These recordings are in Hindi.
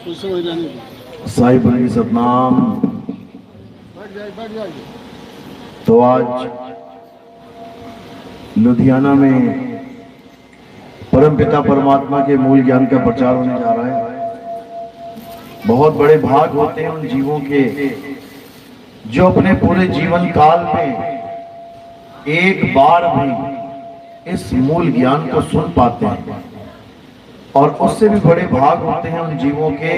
साहिब की सतनाम। तो आज लुधियाना में परम पिता परमात्मा के मूल ज्ञान का प्रचार होने जा रहा है। बहुत बड़े भाग होते हैं उन जीवों के जो अपने पूरे जीवन काल में एक बार भी इस मूल ज्ञान को सुन पाते हैं, और उससे भी बड़े भाग होते हैं उन जीवों के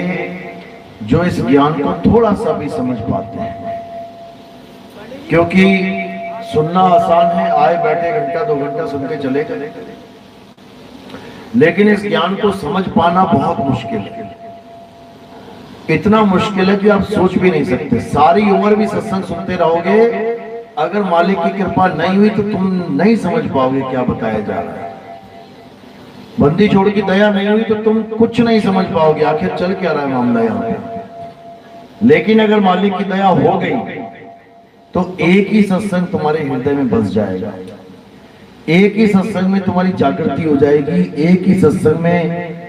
जो इस ज्ञान को थोड़ा सा भी समझ पाते हैं। क्योंकि सुनना आसान है, आए बैठे घंटा 2 घंटा सुन के चले गए, लेकिन इस ज्ञान को समझ पाना बहुत मुश्किल है। इतना मुश्किल है कि आप सोच भी नहीं सकते। सारी उम्र भी सत्संग सुनते रहोगे, अगर मालिक की कृपा नहीं हुई तो तुम नहीं समझ पाओगे क्या बताया जा रहा है। बंदी छोड़ की दया नहीं हुई तो तुम कुछ नहीं समझ पाओगे आखिर चल क्या रहा है मामला यहाँ पे। लेकिन अगर मालिक की दया हो गई तो एक ही सत्संग तुम्हारे हृदय में बस जाएगा, एक ही सत्संग में तुम्हारी जागृति हो जाएगी, एक ही सत्संग में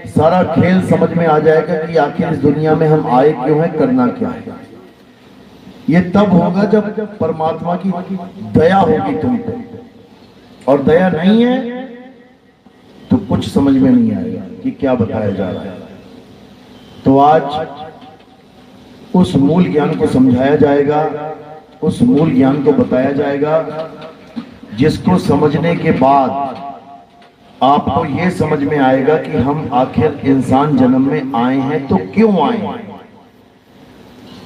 सारा खेल समझ में आ जाएगा कि आखिर इस दुनिया में हम आए क्यों हैं, करना क्या है। ये तब होगा जब परमात्मा की दया होगी तुम पे, और दया नहीं है तो कुछ समझ में नहीं आएगा कि क्या बताया जा रहा है। तो आज उस मूल ज्ञान को समझाया जाएगा, उस मूल ज्ञान को बताया जाएगा, जिसको समझने के बाद आपको यह समझ में आएगा कि हम आखिर इंसान जन्म में आए हैं तो क्यों आए हैं।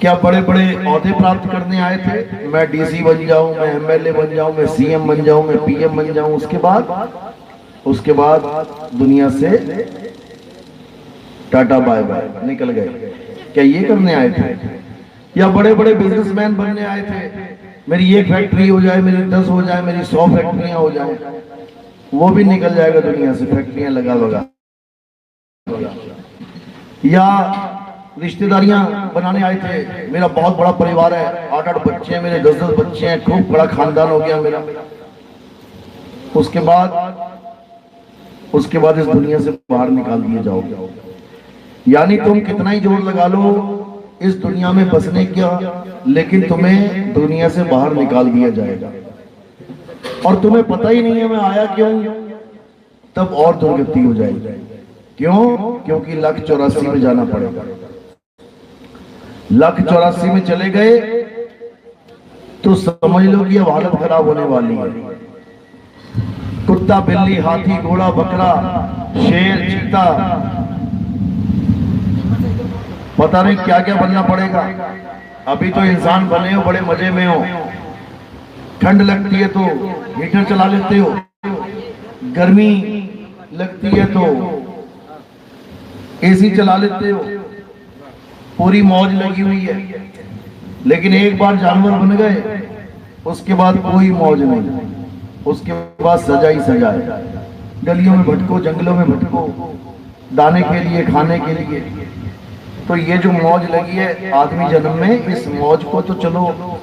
क्या बड़े बड़े औहदे प्राप्त करने आए थे, मैं डीसी बन जाऊं, मैं एमएलए बन जाऊं, मैं सीएम बन जाऊं, मैं पीएम बन जाऊं, उसके बाद दुनिया से टाटा बाय बाय निकल गए। क्या ये करने आए थे? या बड़े बड़े बिजनेसमैन बनने आए थे, मेरी 1 फैक्ट्री हो जाए, मेरी 10 हो जाए, मेरी 100 फैक्ट्रियां हो जाए, वो भी निकल जाएगा दुनिया से, फैक्ट्रियां लगा। या रिश्तेदारियां बनाने आए थे, मेरा बहुत बड़ा परिवार है, 8-8 बच्चे हैं, मेरे 10-10 बच्चे हैं, खूब बड़ा खानदान हो गया मेरा। उसके बाद इस दुनिया से बाहर निकाल दिए जाओगे। यानी तुम कितना ही जोर लगा लो इस दुनिया में बसने का, लेकिन तुम्हें दुनिया से बाहर निकाल दिया जाएगा और तुम्हें पता ही नहीं है मैं आया क्यों, तब और दुर्गति हो जाएगी। क्यों? क्योंकि 184 में जाना पड़ेगा। 184 में चले गए तो समझ लो कि अब हालत खराब होने वाली है। कुत्ता, बिल्ली, हाथी, घोड़ा, बकरा, शेर, चीता, पता नहीं क्या क्या बनना पड़ेगा। अभी तो इंसान बने हो, बड़े मजे में हो, ठंड लगती है तो हीटर चला लेते हो, गर्मी लगती है तो एसी चला लेते हो, पूरी मौज लगी हुई है। लेकिन एक बार जानवर बन गए उसके बाद कोई मौज नहीं, उसके बाद सजा ही सजा है। गलियों में भटको, जंगलों में भटको, दाने के लिए, खाने के लिए। तो ये जो मौज लगी है आदमी जन्म में, इस मौज को तो चलो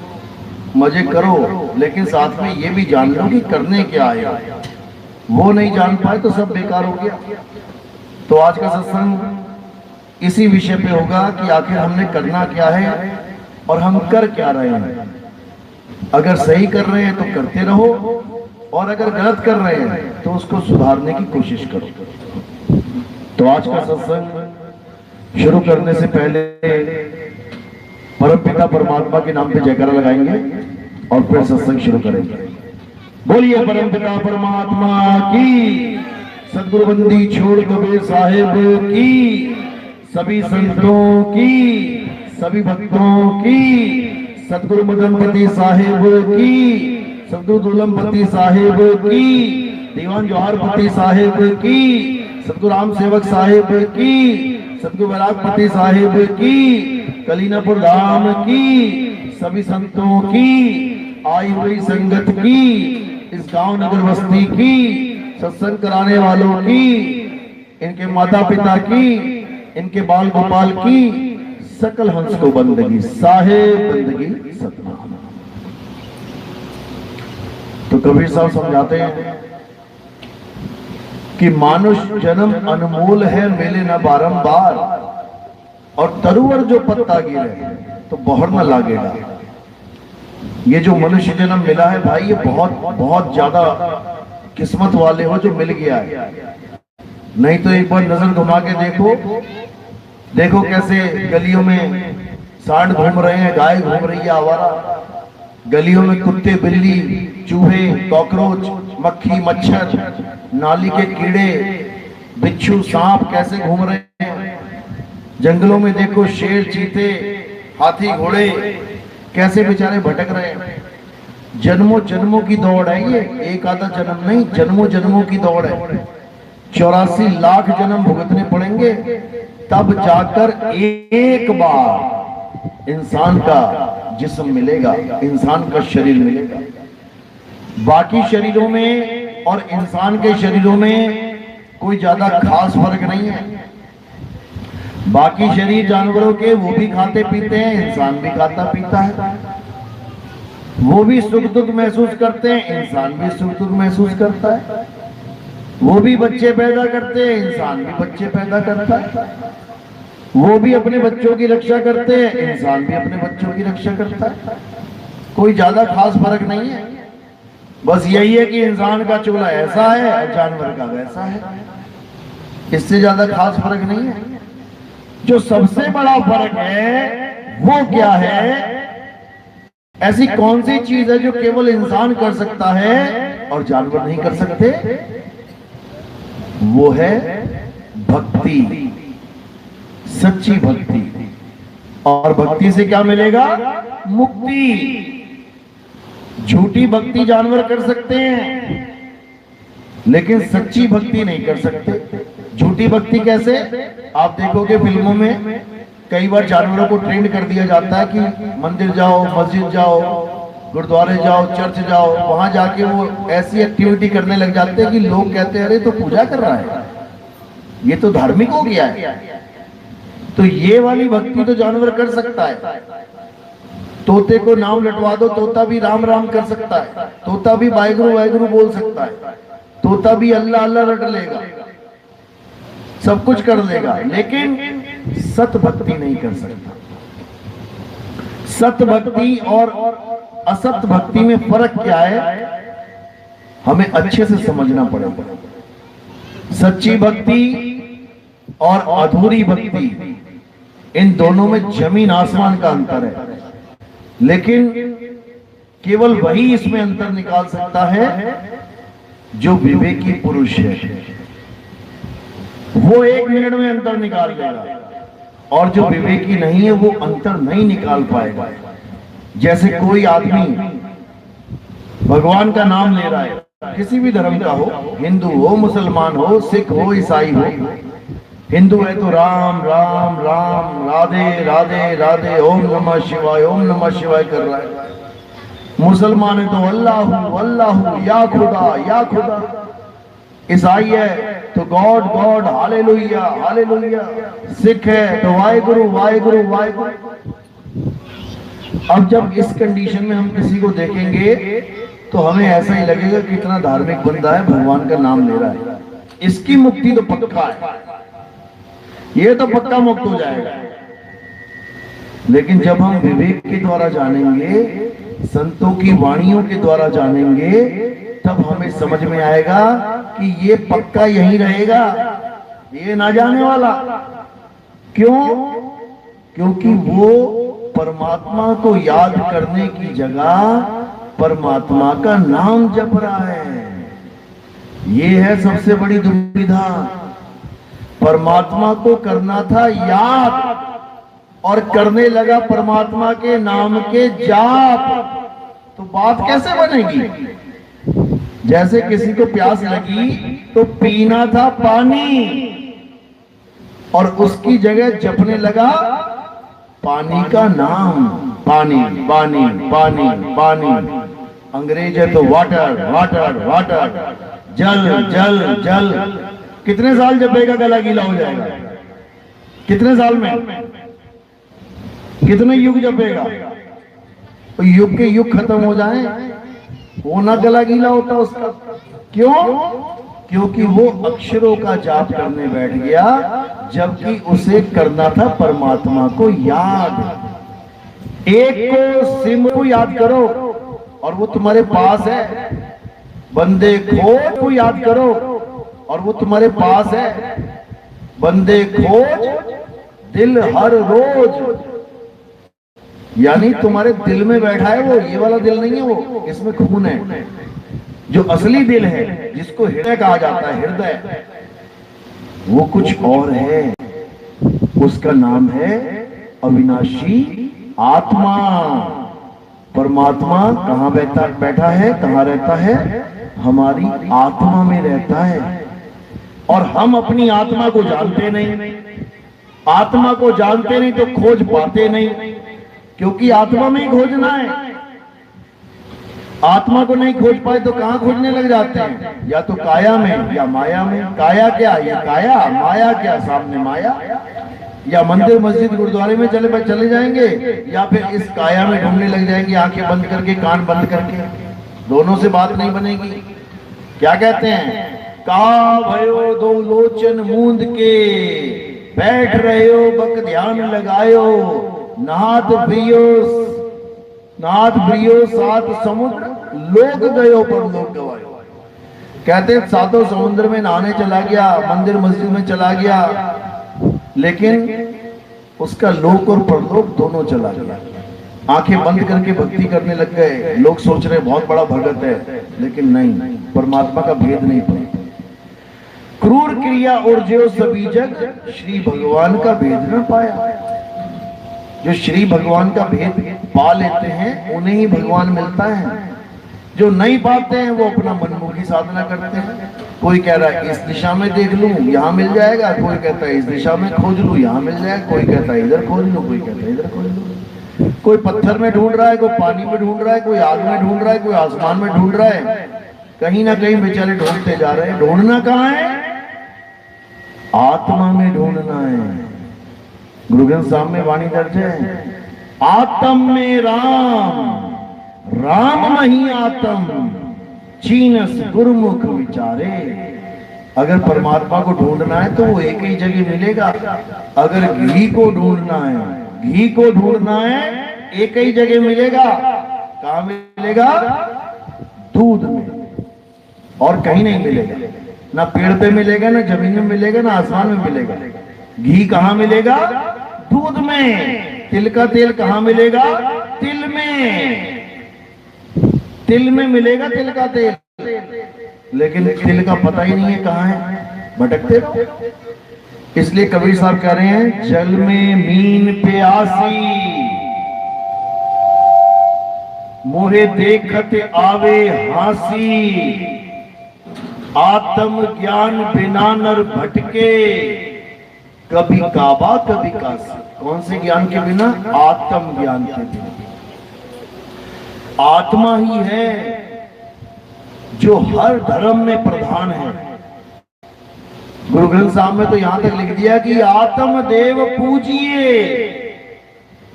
मजे करो, लेकिन साथ में ये भी जान लो कि करने क्या आया। वो नहीं जान पाए तो सब बेकार हो गया। तो आज का सत्संग इसी विषय पे होगा कि आखिर हमने करना क्या है और हम कर क्या रहे हैं। अगर सही कर रहे हैं तो करते रहो, और अगर गलत कर रहे हैं तो उसको सुधारने की कोशिश करो। तो आज का सत्संग शुरू करने से पहले परम पिता परमात्मा के नाम पे जयकारा लगाएंगे और फिर सत्संग शुरू करेंगे। बोलिए परम पिता परमात्मा की, सदगुरु बंदी छोड़ कबीर साहिब की, सभी संतों की, सभी भक्तों की, सदगुरु मदनपति साहिब की, सदगुरु दुलमपति साहिब की, दीवान जौहरपति साहिब की, सदगुरु राम सेवक साहिब की, सदगुरु वैरागपति साहिब की, कलीनापुर धाम की, सभी संतों की, आई हुई संगत की, इस गांव नगर बस्ती की, सत्संग कराने वालों की, इनके माता पिता की, इनके बाल गोपाल की, सकल हंस को बंदगी साहेब बंदगी सतनाम। तो कबीर साहब समझाते हैं कि मानुष जन्म अनमोल है, मिले न बारंबार। और तरुवर जो पत्ता गिरे तो बहर न लागेगा। ये जो मनुष्य जन्म मिला है भाई, ये बहुत बहुत ज्यादा किस्मत वाले हो जो मिल गया है। नहीं तो एक बार नजर घुमा के देखो, देखो कैसे गलियों में सांड घूम रहे हैं, गाय घूम रही है आवारा, गलियों में कुत्ते बिल्ली चूहे कॉकरोच मक्खी मच्छर नाली के कीड़े बिच्छू सांप कैसे घूम रहे हैं। जंगलों में देखो शेर चीते हाथी घोड़े कैसे बेचारे भटक रहे हैं। जन्मों जन्मों की दौड़ है ये, एक आधा जन्म नहीं, जन्मों जन्मों की दौड़ है। 84 लाख जन्म भुगतने पड़ेंगे तब जाकर एक बार इंसान का जिस्म मिलेगा, इंसान का शरीर मिलेगा। बाकी शरीरों में और इंसान के शरीरों में कोई ज्यादा खास फर्क नहीं है। बाकी शरीर जानवरों के वो भी खाते पीते हैं, इंसान भी खाता पीता है। वो भी सुख दुख महसूस करते हैं, इंसान भी सुख दुख महसूस करता है। वो भी बच्चे पैदा करते हैं, इंसान भी बच्चे पैदा करता है। वो भी अपने बच्चों की रक्षा करते हैं, इंसान भी अपने बच्चों की रक्षा करता है। कोई ज्यादा खास फर्क नहीं है। बस यही है कि इंसान का चूल्हा ऐसा है और जानवर का वैसा है, इससे ज्यादा खास फर्क नहीं है। जो सबसे बड़ा फर्क है वो क्या है? ऐसी कौन सी चीज है जो केवल इंसान कर सकता है और जानवर नहीं कर सकते? वो है भक्ति, सच्ची भक्ति। और भक्ति से क्या मिलेगा? मुक्ति। झूठी भक्ति जानवर कर सकते हैं लेकिन सच्ची भक्ति नहीं कर सकते। झूठी भक्ति कैसे? आप देखोगे फिल्मों में कई बार जानवरों को ट्रेंड कर दिया जाता है कि मंदिर जाओ, मस्जिद जाओ, गुरुद्वारे जाओ, चर्च जाओ, वहां जाके वो ऐसी एक्टिविटी करने लग जाते हैं कि लोग कहते हैं अरे तो पूजा कर रहा है, ये तो धार्मिक हो गया है। तो ये वाली भक्ति तो जानवर कर सकता है। तोते को नाम लटवा दो, तोता भी राम राम कर सकता है, तोता भी वाहेगुरु वाहेगुरु बोल सकता है, तोता भी अल्लाह अल्लाह रट लेगा, सब कुछ कर लेगा, लेकिन सत भक्ति नहीं कर सकता। सत भक्ति और असत भक्ति में फर्क क्या है हमें अच्छे से समझना पड़ेगा। सच्ची भक्ति और अधूरी भक्ति, इन दोनों में जमीन आसमान का अंतर है। लेकिन केवल वही इसमें अंतर निकाल सकता है जो विवेकी पुरुष है। वो 1 मिनट में अंतर निकाल देगा, और जो विवेकी नहीं है वो अंतर नहीं निकाल पाएगा। जैसे कोई आदमी भगवान का नाम ले रहा है, किसी भी धर्म का हो, हिंदू हो, मुसलमान हो, सिख हो, ईसाई हो। हिंदू है तो राम राम राम, राधे राधे राधे, ओम नमः शिवाय, ओम नमः शिवाय कर रहा है। मुसलमान है तो अल्लाह अल्लाह, या खुदा या खुदा। ईसाई है तो God god, hallelujah hallelujah. Sikh है तो वाहेगुरु वाहेगुरु वाहेगुरु। अब जब इस कंडीशन में हम किसी को देखेंगे तो हमें ऐसा ही लगेगा कितना धार्मिक बंदा है, भगवान का नाम ले रहा है, इसकी मुक्ति तो पक्का है, ये तो पक्का मुक्त हो जाएगा। लेकिन जब हम विवेक के द्वारा जानेंगे, संतों की वाणियों के द्वारा जानेंगे, तब हमें समझ में आएगा कि ये पक्का यहीं रहेगा, ये ना जाने वाला। क्यों? क्योंकि वो परमात्मा को याद करने की जगह परमात्मा का नाम जप रहा है। ये है सबसे बड़ी दुविधा। परमात्मा को करना था याद और करने लगा परमात्मा के नाम के जाप, तो बात कैसे बनेगी? जैसे किसी को प्यास लगी तो पीना था पानी और उसकी जगह जपने लगा पानी का नाम, पानी पानी पानी पानी। अंग्रेज है तो वाटर वाटर वाटर, जल जल जल। कितने साल जपेगा गला गीला हो जाएगा? कितने साल में? कितने युग जपेगा? तो युग के युग खत्म हो जाए वो ना गला गीला होता उसका। क्यों? क्योंकि वो अक्षरों का जाप करने बैठ गया, जबकि उसे करना था परमात्मा को याद। एक को सिम को याद करो और वो तुम्हारे पास है। बंदे खोज को याद करो और वो तुम्हारे पास है। बंदे खोज दिल हर रोज, यानी तुम्हारे दिल में बैठा है वो, ये वाला दिल नहीं है वो, इसमें खून है। जो असली दिल है, जिसको हृदय कहा जाता है, हृदय, वो कुछ और है। उसका नाम है अविनाशी आत्मा। परमात्मा कहाँ बैठा है, कहाँ रहता है? हमारी आत्मा में रहता है। और हम अपनी आत्मा को जानते नहीं। आत्मा को जानते नहीं तो खोज पाते नहीं, क्योंकि आत्मा में ही खोजना है। आत्मा को नहीं खोज पाए तो कहां खोजने लग जाते हैं? या तो काया में या माया में। काया क्या? ये काया। माया क्या? सामने माया। या मंदिर मस्जिद गुरुद्वारे में चले जाएंगे, या फिर इस काया में ढूंढने लग जाएंगे, आंखें बंद करके, कान बंद करके। दोनों से बात नहीं बनेगी। क्या कहते हैं? का भयो दो लोचन मूंद के, बैठ रहे हो बक ध्यान लगायो, नाथ प्रियो सात समुद्र, लोग गयो पर लोग गवायो। कहते सातों समुद्र में नहाने चला गया, मंदिर मस्जिद में चला गया, लेकिन उसका लोक और परलोक दोनों चला गया। आंखें बंद करके भक्ति करने लग गए। लोग सोच रहे बहुत बड़ा भगत है, लेकिन नहीं, परमात्मा का भेद नहीं पड़ा। क्रूर क्रिया और जो सभी जग, श्री भगवान का भेद न पाया। जो श्री भगवान का भेद पा लेते हैं उन्हें ही भगवान मिलता है। जो नहीं पाते हैं वो अपना मनमुखी साधना करते हैं। कोई कह रहा है इस दिशा में देख लूं, यहाँ मिल जाएगा। कोई कहता है इस दिशा में खोज लूं, यहाँ मिल जाएगा। कोई कहता है इधर खोज लूं, कोई कहता है इधर खोज लूं। कोई पत्थर में ढूंढ रहा है, कोई पानी में ढूंढ रहा है, कोई आग में ढूंढ रहा है, कोई आसमान में ढूंढ रहा है। कहीं ना कहीं बेचारे ढूंढते जा रहे हैं। ढूंढना कहाँ है? आत्मा में ढूंढना है। गुरु ग्रंथ साहब में वाणी दर्ज है, आत्म में राम, राम मही आत्म, चीनस गुरुमुख विचारे। अगर परमात्मा को ढूंढना है तो वो एक ही जगह मिलेगा। अगर घी को ढूंढना है, घी को ढूंढना है, एक ही जगह मिलेगा। कहां मिलेगा? दूध में, और कहीं नहीं मिलेगा। ना पेड़ पे मिलेगा, ना जमीन में मिलेगा, ना आसमान में मिलेगा। घी कहां मिलेगा? दूध में। तिल का तेल कहां मिलेगा? तिल में। तिल में मिलेगा तिल का तेल, लेकिन तिल का पता ही नहीं है कहां है, भटकते रहो। इसलिए कबीर साहब कह रहे हैं, जल में मीन प्यासी, मोहे देखत आवे हासी, आत्म ज्ञान बिना नर भटके, कभी काबा कभी काशी। कौन से ज्ञान के बिना? आत्म ज्ञान के बिना। आत्मा ही है जो हर धर्म में प्रधान है। गुरु ग्रंथ साहब में तो यहां तक लिख दिया कि आत्म देव पूजिए,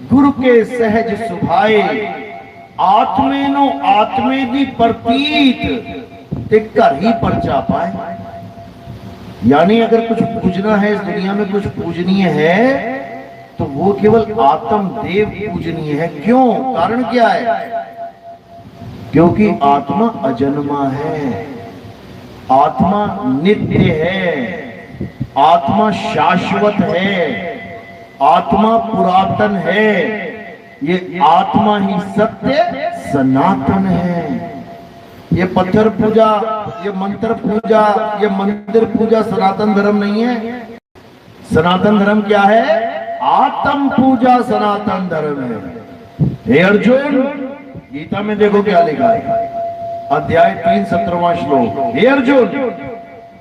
गुरु के सहज सुभाए, आत्मेनो आत्मे दी प्रतीत, ते घर ही परचा पाए। यानी अगर कुछ पूजना है इस दुनिया में, कुछ पूजनीय है, तो वो केवल आत्म देव पूजनीय है। क्यों? कारण क्या है? क्योंकि आत्मा अजन्मा है, आत्मा नित्य है, आत्मा शाश्वत है, आत्मा पुरातन है। ये आत्मा ही सत्य सनातन है। ये पत्थर पूजा, ये मंत्र पूजा, ये मंदिर पूजा सनातन धर्म नहीं है। सनातन धर्म क्या है? आत्म पूजा सनातन धर्म है। हे अर्जुन, गीता में देखो क्या लिखा है, अध्याय 3 17वां श्लोक। हे अर्जुन,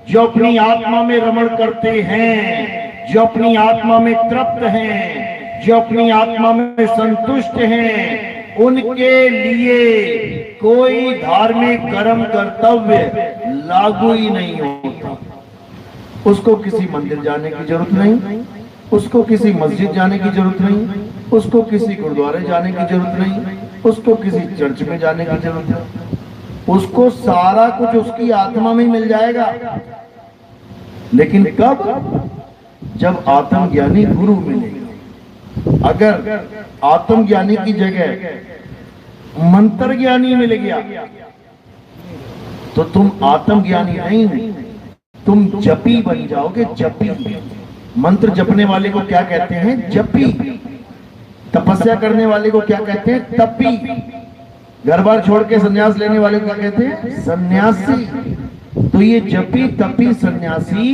जो अपनी आत्मा में रमण करते हैं, जो अपनी आत्मा में तृप्त हैं, जो अपनी आत्मा में संतुष्ट हैं, उनके लिए कोई धार्मिक कर्म कर्तव्य लागू ही नहीं होता। उसको किसी मंदिर जाने की जरूरत नहीं, उसको किसी मस्जिद जाने की जरूरत नहीं, उसको किसी गुरुद्वारे जाने की जरूरत नहीं, उसको किसी चर्च में जाने की जरूरत नहीं। उसको सारा कुछ उसकी आत्मा में मिल जाएगा। लेकिन कब? जब आत्मज्ञानी गुरु मिलेगा। अगर आत्मज्ञानी की जगह मंत्र ज्ञानी मिल गया तो तुम आत्मज्ञानी नहीं, तुम जपी बन जाओगे। जपी, मंत्र जपने वाले को क्या कहते हैं? जपी। तपस्या करने वाले को क्या कहते हैं? तपी। घर बार छोड़ के सन्यास लेने वाले को क्या कहते हैं? सन्यासी। तो ये जपी तपी सन्यासी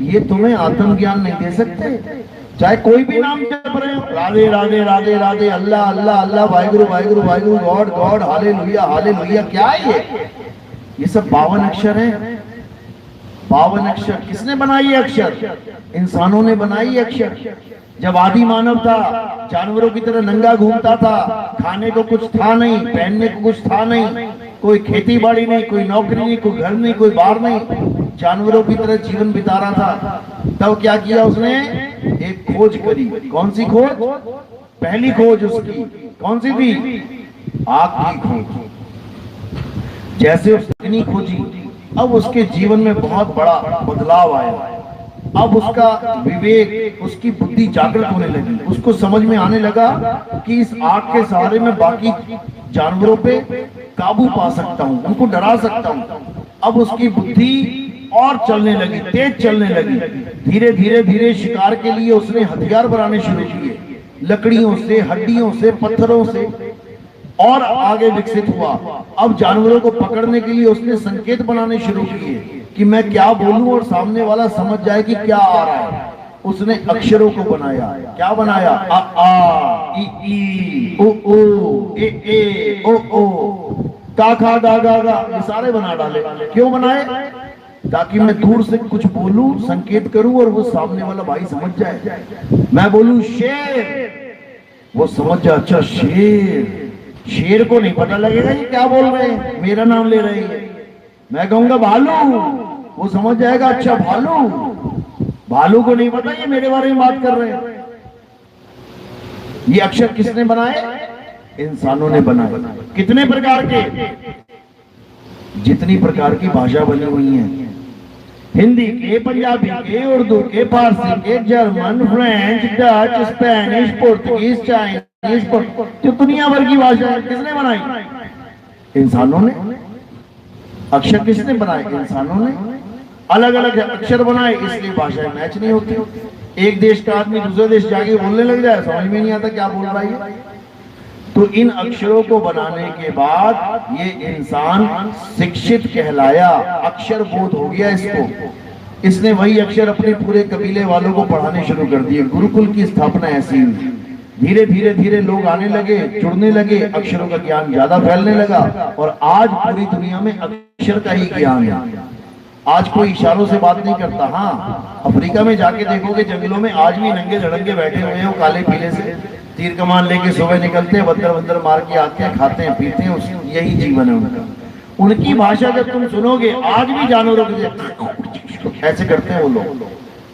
ये तुम्हें आत्मज्ञान नहीं दे सकते। चाहे कोई भी नाम जप रहे हो, Radhe Radhe Radhe Radhe, Allah Allah Allah, Waheguru Waheguru Waheguru, god god, hallelujah hallelujah, क्या है ये सब 52 अक्षर हैं। 52 अक्षर किसने बनाई? अक्षर इंसानों ने बनाई अक्षर। जब आदि मानव था, जानवरों की तरह नंगा घूमता था, खाने को कुछ था नहीं, पहनने को कुछ था नहीं, कोई खेती बाड़ी नहीं, कोई नौकरी नहीं, कोई घर नहीं, कोई बाहर नहीं, जानवरों की तरह जीवन बिता रहा था। तब क्या किया उसने? एक खोज करी। कौन सी खोज? पहली खोज उसकी कौन सी थी? आग की खोज। जैसे उसने खोजी, अब उसके जीवन में बहुत बड़ा बदलाव आया। अब उसका विवेक, उसकी बुद्धि जागृत होने लगी। उसको समझ में आने लगा कि इस आग के सहारे में बाकी जानवरों पे काबू पा सकता हूँ, उनको डरा सकता हूँ। अब उसकी बुद्धि और चलने लगी, तेज चलने लगी। धीरे धीरे धीरे शिकार के लिए उसने हथियार बनाने शुरू किए, लकड़ियों से, हड्डियों से, पत्थरों से, और आगे विकसित हुआ। अब जानवरों को पकड़ने के लिए उसने संकेत बनाने शुरू किए कि मैं क्या बोलूं और सामने वाला समझ जाए कि क्या आ रहा है। उसने अक्षरों को बनाया। क्या बनाया? आ आ, ई ई, ओ ओ, ए ओ ओ, का खा गा गा गा, ये सारे बना डाले। क्यों बनाए? ताकि मैं दूर से कुछ बोलूं, संकेत करूं और वो सामने वाला भाई समझ जाए। मैं बोलूं शेर, वो समझ जाए अच्छा शेर। शेर को नहीं पता लगेगा ये क्या बोल रहे हैं, मेरा नाम ले रहे हैं। मैं कहूंगा भालू, वो समझ जाएगा अच्छा भालू। भालू को नहीं पता ये मेरे बारे में बात कर रहे हैं। ये अक्षर किसने बनाए? इंसानों ने बनाए। कितने प्रकार के? जितनी प्रकार की भाषा बनी हुई है, हिंदी के, पंजाबी के, उर्दू के, फारसी के, German, French, Dutch, Spanish, Portuguese, Chinese, जो दुनिया भर की भाषा है, किसने बनाई? इंसानों ने। अक्षर किसने बनाए? इंसानों ने। अलग अलग अक्षर बनाए, इसलिए भाषाएं मैच नहीं होती। एक देश का आदमी दूसरे देश जाके बोलने लग जाए, समझ में नहीं आता क्या बोल रहा है। तो इन अक्षरों को बनाने के बाद ये इंसान शिक्षित कहलाया, अक्षर बोध हो गया इसको। इसने वही अक्षर अपने पूरे कबीले वालों को पढ़ाने शुरू कर दिए। गुरुकुल की स्थापना ऐसी हुई। धीरे धीरे धीरे लोग आने लगे, जुड़ने लगे, अक्षरों का ज्ञान ज्यादा फैलने लगा और आज पूरी दुनिया में अक्षर का ही ज्ञान है। आज कोई इशारों से बात नहीं करता। हाँ, अफ्रीका में जाके देखोगे जंगलों में आज भी नंगे धड़ंगे बैठे हुए हैं, काले पीले से तीर कमान लेके सुबह निकलते हैं, बंदर बंदर मार के आते हैं, खाते हैं, पीते हैं, यही जीवन है उनका। उनकी भाषा जब तुम सुनोगे, आज भी जानवरों के ऐसे करते हैं वो लोग,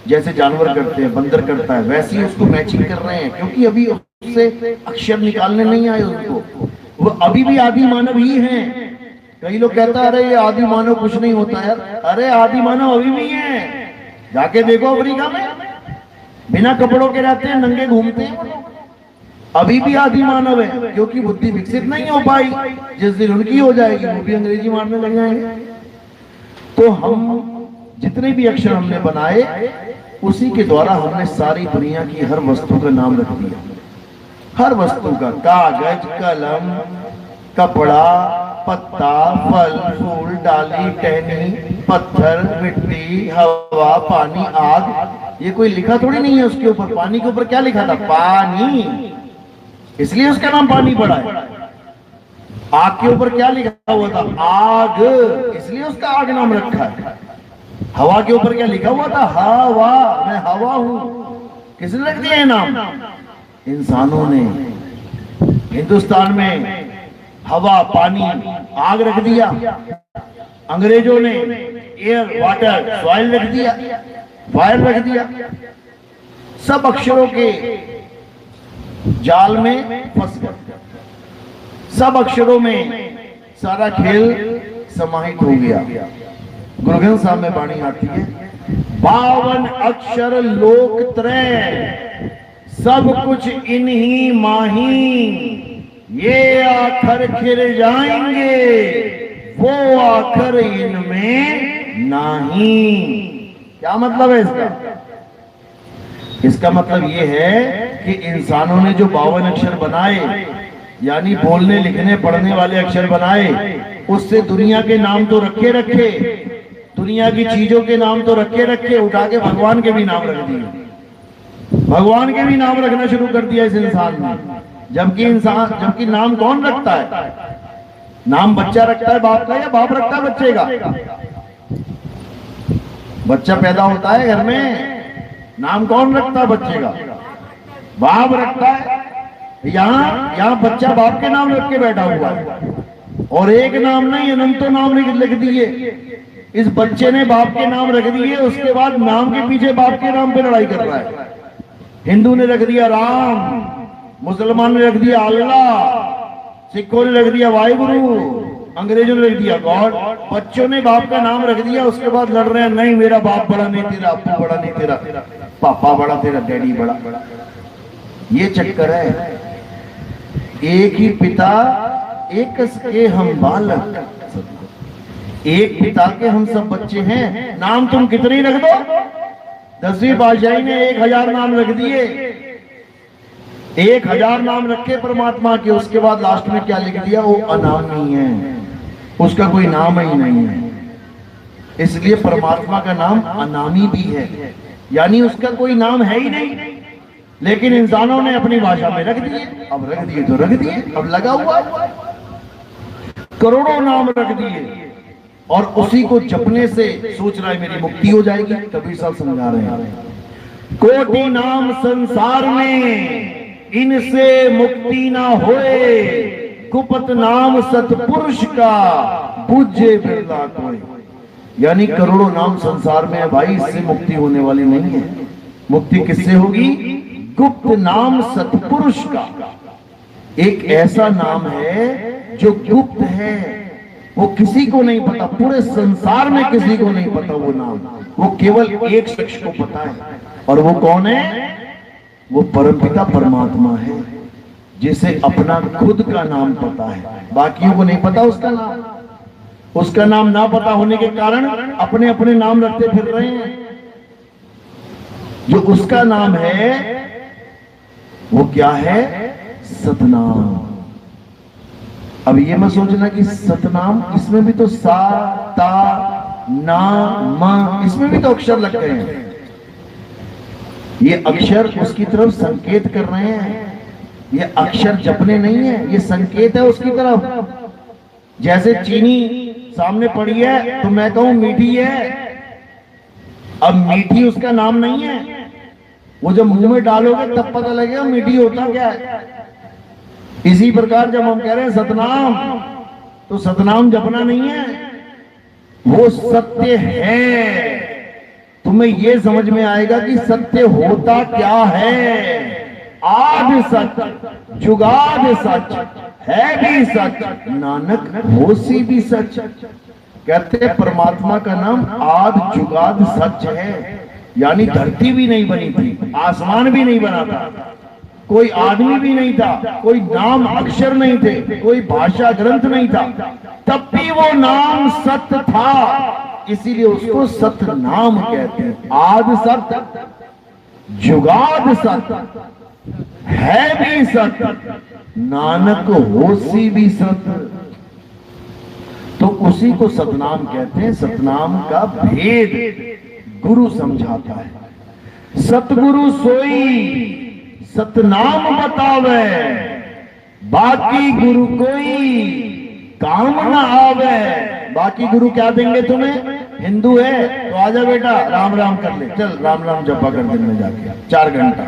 जैसे जानवर करते हैं, बंदर करता है, वैसे ही उसको मैचिंग कर रहे हैं, क्योंकि अभी उससे अक्षर निकालने नहीं आए उनको। वो अभी भी आदि मानव ही हैं। कई लोग कहता है अरे ये आदि मानव कुछ नहीं होता है। अरे आदि मानव अभी भी है। जाके देखो अफ्रीका में बिना कपड़ों के रहते हैं, नंगे घूमते हैं, अभी भी आदि मानव है, क्योंकि बुद्धि विकसित नहीं हो पाई। जिस दिन उनकी हो जाएगी वो भी अंग्रेजी मारने लग जाएंगे। तो हम जितने भी अक्षर हमने बनाए, उसी के द्वारा हमने सारी दुनिया की हर वस्तु का नाम रख दिया। हर वस्तु का, कागज, कलम, कपड़ा, पत्ता, फल, फूल, डाली, टहनी, पत्थर, मिट्टी, हवा, पानी, आग, ये कोई लिखा थोड़ी नहीं है उसके ऊपर। पानी के ऊपर क्या लिखा था? पानी, इसलिए उसका नाम पानी पड़ा है। आग के ऊपर क्या लिखा हुआ था? आग, इसलिए उसका आग नाम रखा है। हवा के ऊपर क्या लिखा हुआ था? हवा, मैं हवा हूं। किसने रख दिया है नाम? इंसानों ने। हिंदुस्तान में हवा, पानी, आग रख दिया। अंग्रेजों ने एयर, वाटर, सॉइल रख दिया, फायर रख दिया। सब अक्षरों के जाल में फंस गए। सब अक्षरों में सारा खेल समाहित हो गया। गुरु ग्रंथ साहब में वाणी आती है, 52 अक्षर लोक त्रय, सब कुछ इन्हीं माही, ये आखर खिर जाएंगे, वो आखर इनमें नहीं। क्या मतलब है इसका? इसका मतलब ये है कि इंसानों ने जो 52 अक्षर बनाए, यानी बोलने लिखने पढ़ने वाले अक्षर बनाए, उससे दुनिया के नाम तो रखे रखे, दुनिया की चीजों के नाम तो रखे रखे, उठा के भगवान के भी नाम रख दिए। भगवान के भी नाम रखना शुरू कर दिया इस इंसान ने। जबकि नाम कौन रखता है? नाम बच्चा रखता है बाप का, या बाप रखता है बच्चे का? बच्चा पैदा होता है घर में, नाम कौन रखता है बच्चे का? बाप रखता है। यहाँ बच्चा बाप के नाम रख के बैठा हुआ है, और एक नाम नहीं, अनंतों नाम लिख दिए। इस बच्चे ने बाप के नाम रख दिए, उसके बाद नाम के पीछे बाप के नाम पे लड़ाई कर रहा है। हिंदू ने रख दिया राम, मुसलमान ने रख दिया अल्लाह, सिखों ने रख दिया वाहिगुरु, अंग्रेजों ने रख दिया गॉड। बच्चों ने बाप का नाम रख दिया, उसके बाद लड़ रहे हैं, नहीं मेरा बाप बड़ा नहीं, तेरा अप्पू बड़ा नहीं, तेरा पापा बड़ा, तेरा डैडी बड़ा। ये चक्कर है। एक ही पिता एक के हम बालक, एक पिता के हम सब बच्चे हैं। नाम तुम कितने ही रख दो, 10वीं पातशाही ने 1000 नाम रख दिए, 1000 नाम रखे परमात्मा के, उसके बाद लास्ट में क्या लिख दिया? वो अनामी है, उसका कोई नाम ही नहीं है। इसलिए परमात्मा का नाम अनामी भी है, यानी उसका कोई नाम है ही नहीं, लेकिन इंसानों ने अपनी भाषा में रख दिए। अब रख दिए तो रख दिए, अब लगा हुआ करोड़ों नाम रख दिए, और उसी को जपने से सोच रहा है मेरी मुक्ति हो जाएगी। कबीर साहब समझा रहे हैं, कोटि नाम संसार में, इनसे मुक्ति ना होए, गुप्त नाम सतपुरुष का, बुझे बिरला कोई। यानी करोड़ों नाम संसार में है भाई, इससे मुक्ति होने वाली नहीं है। मुक्ति किससे होगी? गुप्त नाम सतपुरुष का। एक ऐसा नाम है जो गुप्त है, वो किसी को नहीं पता, पूरे संसार में किसी को नहीं पता वो नाम, वो केवल एक शख्स को पता है। और वो कौन है? वो परमपिता परमात्मा है, जिसे अपना खुद का नाम पता है, बाकियों को नहीं पता उसका नाम। उसका नाम ना पता होने के कारण अपने अपने नाम रखते फिर रहे हैं। जो उसका नाम है वो क्या है? सतनाम। अब ये मत सोचना कि सतनाम, इसमें भी तो सा ता ना मा, इसमें भी तो अक्षर लग गए हैं। ये अक्षर उसकी तरफ संकेत कर रहे हैं, ये अक्षर जपने नहीं है, ये संकेत है उसकी तरफ। जैसे चीनी सामने पड़ी है तो मैं कहूं मीठी है, अब मीठी उसका नाम नहीं है, वो जब मुंह में डालोगे तब पता लगेगा मीठी होता क्या है। इसी प्रकार जब हम कह रहे हैं सतनाम, तो सतनाम जपना नहीं है, वो सत्य है। तुम्हें ये समझ में आएगा कि सत्य होता क्या है। आदि सच, जुगाद सच, है भी सच, नानक होसी भी सच। कहते हैं परमात्मा का नाम आद जुगाद सच है, यानी धरती भी नहीं बनी थी, आसमान भी नहीं बना था, कोई आदमी भी नहीं था, कोई नाम अक्षर नहीं थे, कोई भाषा ग्रंथ नहीं था, तब भी वो नाम सत्य था, इसीलिए उसको सत्य नाम कहते हैं। आद सत्य, जुगाद सत्य, है भी सत्य, नानक होसी भी सत्य। तो उसी को सतनाम कहते हैं। सतनाम का भेद गुरु समझाता है। सतगुरु सोई सतनाम बतावे, बाकी गुरु कोई काम न आवे। बाकी गुरु क्या देंगे तुम्हें? हिंदू है तो आजा बेटा राम राम कर ले, चल राम राम जपा कर दिन में जाके 4 घंटा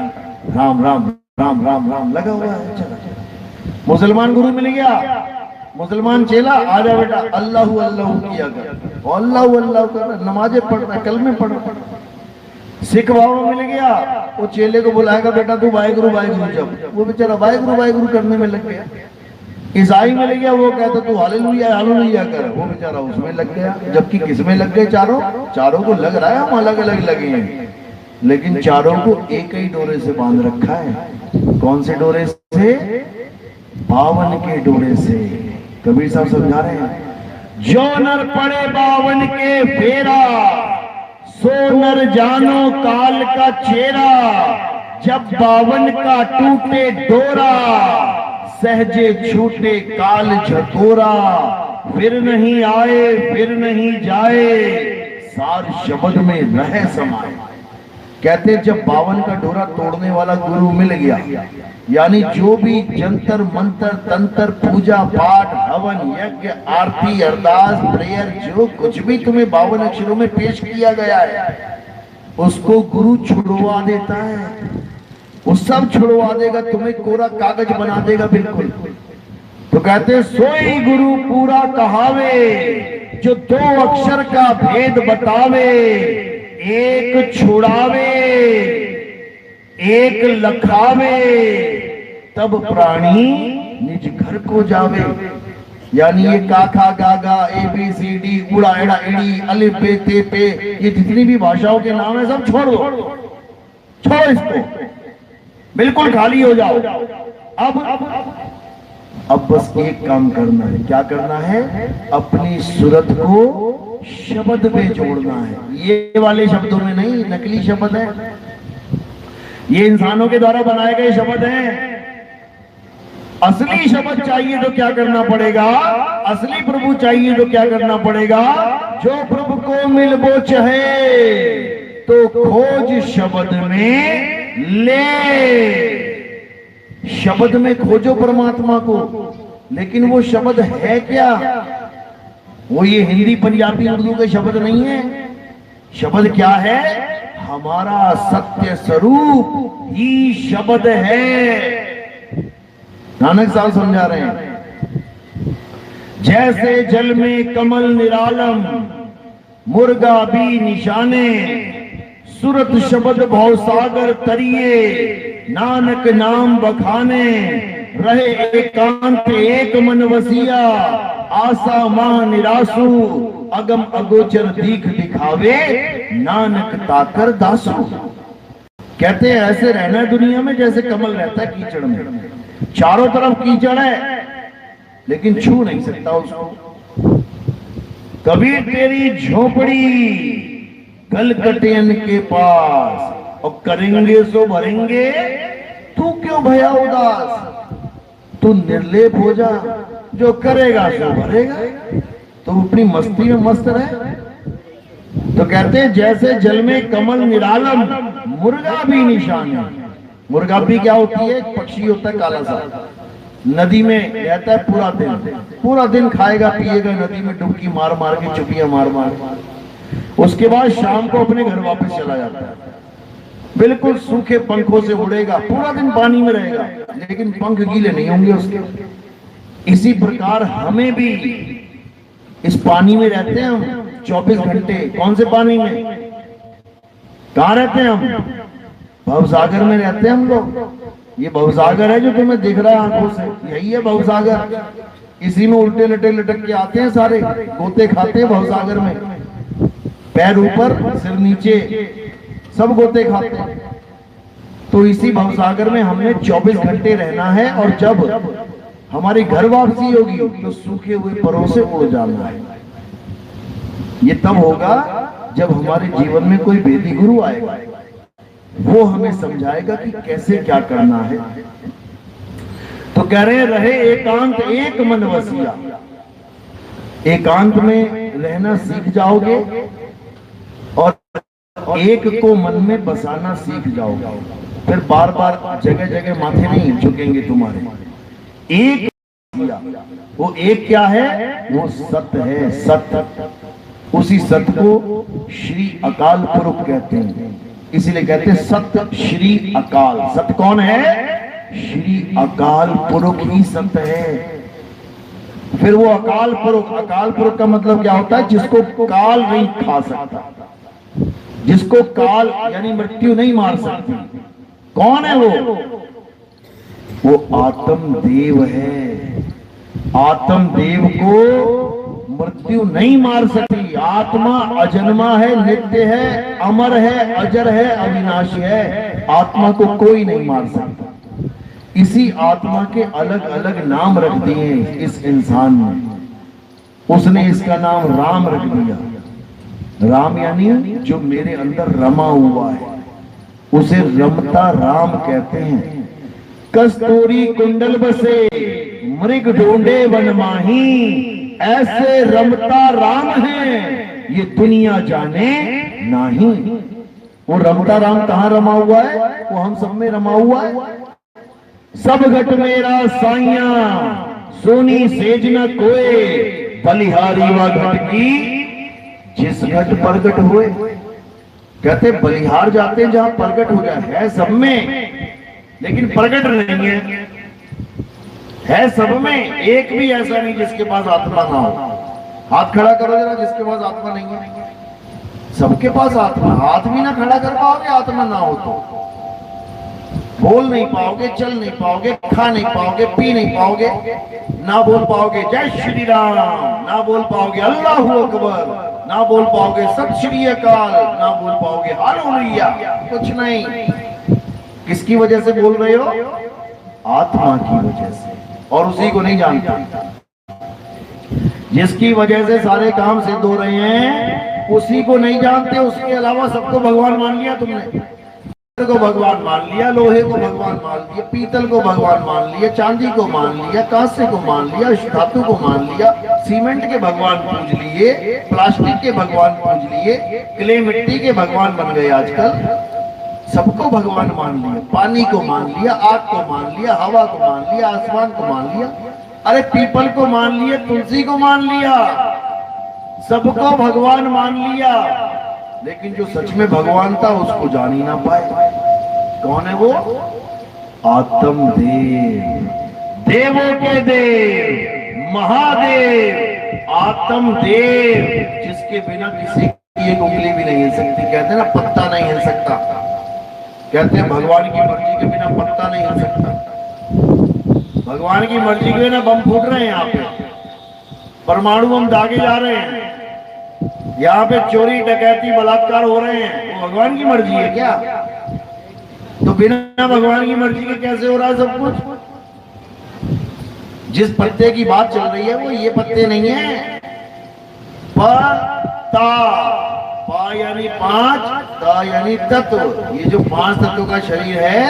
राम राम राम राम राम लगा हुआ है। चल मुसलमान गुरु मिल गया, मुसलमान चेला आजा बेटा अल्लाह अल्लाह किया कर, अल्लाह अल्लाह कर, नमाजें पढ़ रहा, कलमे पढ़ रहा। सिख बाबा मिल गया, वो चेले को बुलाएगा बेटा तू वाहेगुरु वाहेगुरु जप, वो बेचारा वाहेगुरु वाहेगुरु करने में लग गया। ईसाई में लग गया, वो कहता तू हालेलुया हालेलुया कर, वो बेचारा उसमें लग गया। जबकि किसमें लग गए? चारों को लग रहा है हम अलग अलग लगे हैं, लेकिन चारों को एक ही डोरे से बांध रखा है। कौन से डोरे से? बावन के डोरे से। कबीर साहब समझा रहे हैं, जो नर पड़े बावन के फेरा, सो नर जानो काल का चेहरा। जब बावन का टूटे डोरा, सहजे छूटे काल झकोरा। फिर नहीं आए फिर नहीं जाए, सार शब्द में रहे समाए। कहते जब बावन का डोरा तोड़ने वाला गुरु मिल गया, यानी जो भी जंतर मंत्र तंत्र पूजा पाठ हवन यज्ञ आरती अरदास प्रेयर जो कुछ भी तुम्हें 52 अक्षरों में पेश किया गया है, उसको गुरु छुड़वा देता है। वो सब छुड़वा देगा, तुम्हें कोरा कागज बना देगा बिल्कुल। तो कहते सोई गुरु पूरा कहावे, जो 2 अक्षर का भेद बतावे। एक छुड़ावे एक लखावे, तब प्राणी निज घर को जावे। यानी ये काखा गागा ABCD उड़ा एड़ा इड़ी अलिफ बे ते पे, ये जितनी भी भाषाओं के नाम है सब छोड़ दो, छोड़ो इसको, बिल्कुल खाली हो जाओ। अब बस एक काम करना है। क्या करना है? अपनी सूरत को शब्द में जोड़ना है। ये वाले शब्दों में नहीं, नकली शब्द है, ये इंसानों के द्वारा बनाए गए शब्द हैं। असली शब्द चाहिए तो क्या करना पड़ेगा? असली प्रभु चाहिए तो क्या करना पड़ेगा? जो प्रभु को मिलबो चाहे तो खोज शब्द में ले। शब्द में खोजो परमात्मा को, लेकिन वो शब्द है क्या? वो ये हिंदी पंजाबी उर्दू के शब्द नहीं है। शब्द क्या है? हमारा सत्य स्वरूप ही शब्द है। नानक साहब समझा रहे हैं, जैसे जल में कमल निरालम, मुर्गा भी निशाने। सुरत शब्द भवसागर तरिए, नानक नाम बखाने। रहे एकांत एक मन वसिया, आशा माह निरासु। अगम अगोचर दीख दिखावे, नानक ताकर दासु। कहते हैं ऐसे रहना है दुनिया में जैसे कमल रहता है कीचड़ में। चारों तरफ कीचड़ है, लेकिन छू नहीं सकता उसको। कबीर तेरी झोपड़ी कलकटियन के पास, और करेंगे सो भरेंगे, तू क्यों भया उदास। तू निर्लेप हो जा, जो करेगा सो भरेगा। तो अपनी मस्ती में मस्त रहे। तो कहते हैं जैसे जल में कमल निरालम, मुर्गा भी निशान है। मुर्गा भी क्या होती है? एक पक्षी होता है काला सा, नदी में रहता है पूरा दिन खाएगा पिएगा, नदी में डुबकी मार मार के चुपियां मार मार। उसके बाद शाम को अपने घर वापस चला जाता है। बिल्कुल सूखे पंखों से उड़ेगा, पूरा दिन पानी में रहेगा, लेकिन पंख गीले नहीं होंगे उसके। इसी प्रकार हमें भी इस पानी में रहते हैं हम 24 घंटे। कौन से पानी में? कहाँ रहते हैं हम? भवसागर में रहते हैं हम लोग। ये भवसागर है जो तुम्हें दिख रहा है आंखों से, यही है भवसागर। इसी में उल्टे लटे लटक के आते हैं सारे, गोते खाते हैं भवसागर में। पैर ऊपर सिर नीचे, सब गोते खाते हैं। तो इसी भवसागर में हमने 24 घंटे रहना है, और जब हमारी घर वापसी होगी तो सूखे हुए परों से उड़ जाना है। ये तब होगा जब हमारे जीवन में कोई वेदी गुरु आएगा, वो हमें समझाएगा कि कैसे क्या करना है। तो कह रहे रहे एकांत एक मन वसिया। एकांत में रहना सीख जाओगे और एक को मन में बसाना सीख जाओगे, फिर बार बार जगह जगह माथे नहीं झुकेंगे तुम्हारे। एक वो एक क्या है? वो सत्य है, सत्य। उसी सत्य को श्री अकाल पुरुष कहते हैं, इसीलिए कहते हैं सत्य श्री अकाल। सत्य कौन है? श्री अकाल पुरुष ही सत्य है। फिर वो अकाल पुरुष, अकाल पुरुष का मतलब क्या होता है? जिसको काल नहीं खा सकता, जिसको काल यानी मृत्यु नहीं मार सकती। कौन है वो? वो आत्म देव है। आत्म देव को मृत्यु नहीं मार सकती। आत्मा अजन्मा है, नित्य है, अमर है, अजर है, अविनाशी है। आत्मा को कोई नहीं मार सकता। इसी आत्मा के अलग अलग नाम रख दिए इस इंसान ने। उसने इसका नाम राम रख दिया। राम यानी जो मेरे अंदर रमा हुआ है, उसे रमता राम कहते हैं। कस्तूरी कुंडल बसे मृग ढूंढे वन माही, ऐसे रमता राम है ये दुनिया जाने नाही। वो रमता राम कहाँ रमा हुआ है? वो हम सब में रमा हुआ है। सब घट मेरा साइया सोनी सेज न कोए, बलिहारी व घट की जिस घट प्रगट हुए। कहते बलिहार जाते हैं जहां प्रगट हो जाए। है सब में लेकिन प्रगट नहीं है सब में। एक भी ऐसा नहीं जिसके पास आत्मा ना हो। हाथ खड़ा करो जरा जिसके पास आत्मा नहीं है। सबके पास आत्मा। हाथ भी ना खड़ा कर पाओगे आत्मा ना हो तो। बोल नहीं पाओगे, चल नहीं पाओगे, खा नहीं पाओगे, पी नहीं पाओगे, ना बोल पाओगे जय श्री राम, ना बोल पाओगे अल्लाह अकबर, ना बोल पाओगे सत श्री अकाल, ना बोल पाओगे हालेलुया। कुछ नहीं। किसकी वजह से बोल रहे हो? आत्मा की वजह से। और उसी को नहीं जानते। जिसकी वजह से सारे काम सिद्ध हो रहे हैं उसी को नहीं जानते। उसके अलावा सबको भगवान मान लिया तुमने। को भगवान मान लिया, लोहे को भगवान मान लिया, पीतल को भगवान मान लिया, चांदी को मान लिया, कांसे को मान लिया, धातु को मान लिया, सीमेंट के भगवान पूज लिए, प्लास्टिक के भगवान पूज लिए, क्ले मिट्टी के भगवान बन गए आजकल। सबको भगवान मान लिया। पानी को मान लिया, आग को मान लिया, हवा को मान लिया, आसमान को मान लिया, अरे पीपल को मान लिया, तुलसी को मान लिया, सबको भगवान मान लिया। लेकिन जो सच में भगवान था उसको जान ही ना पाए। कौन है वो? आत्म देव, देवों के देव, महादेव, आत्म देव, जिसके बिना किसी की एक उंगली भी नहीं हिल सकती। कहते हैं ना पत्ता नहीं हिल सकता। कहते हैं भगवान की मर्जी के बिना पत्ता नहीं हिल सकता। भगवान की मर्जी के बिना बम फूट रहे हैं यहाँ पे, परमाणु बम दागे जा रहे हैं, यहाँ पे चोरी डकैती बलात्कार हो रहे हैं। वो भगवान की मर्जी है क्या? तो बिना भगवान की मर्जी के कैसे हो रहा है सब कुछ? जिस पत्ते की बात चल रही है वो ये पत्ते नहीं है। पता, पा यानी पांच, ता यानी तत्व। ये जो 5 तत्वों का शरीर है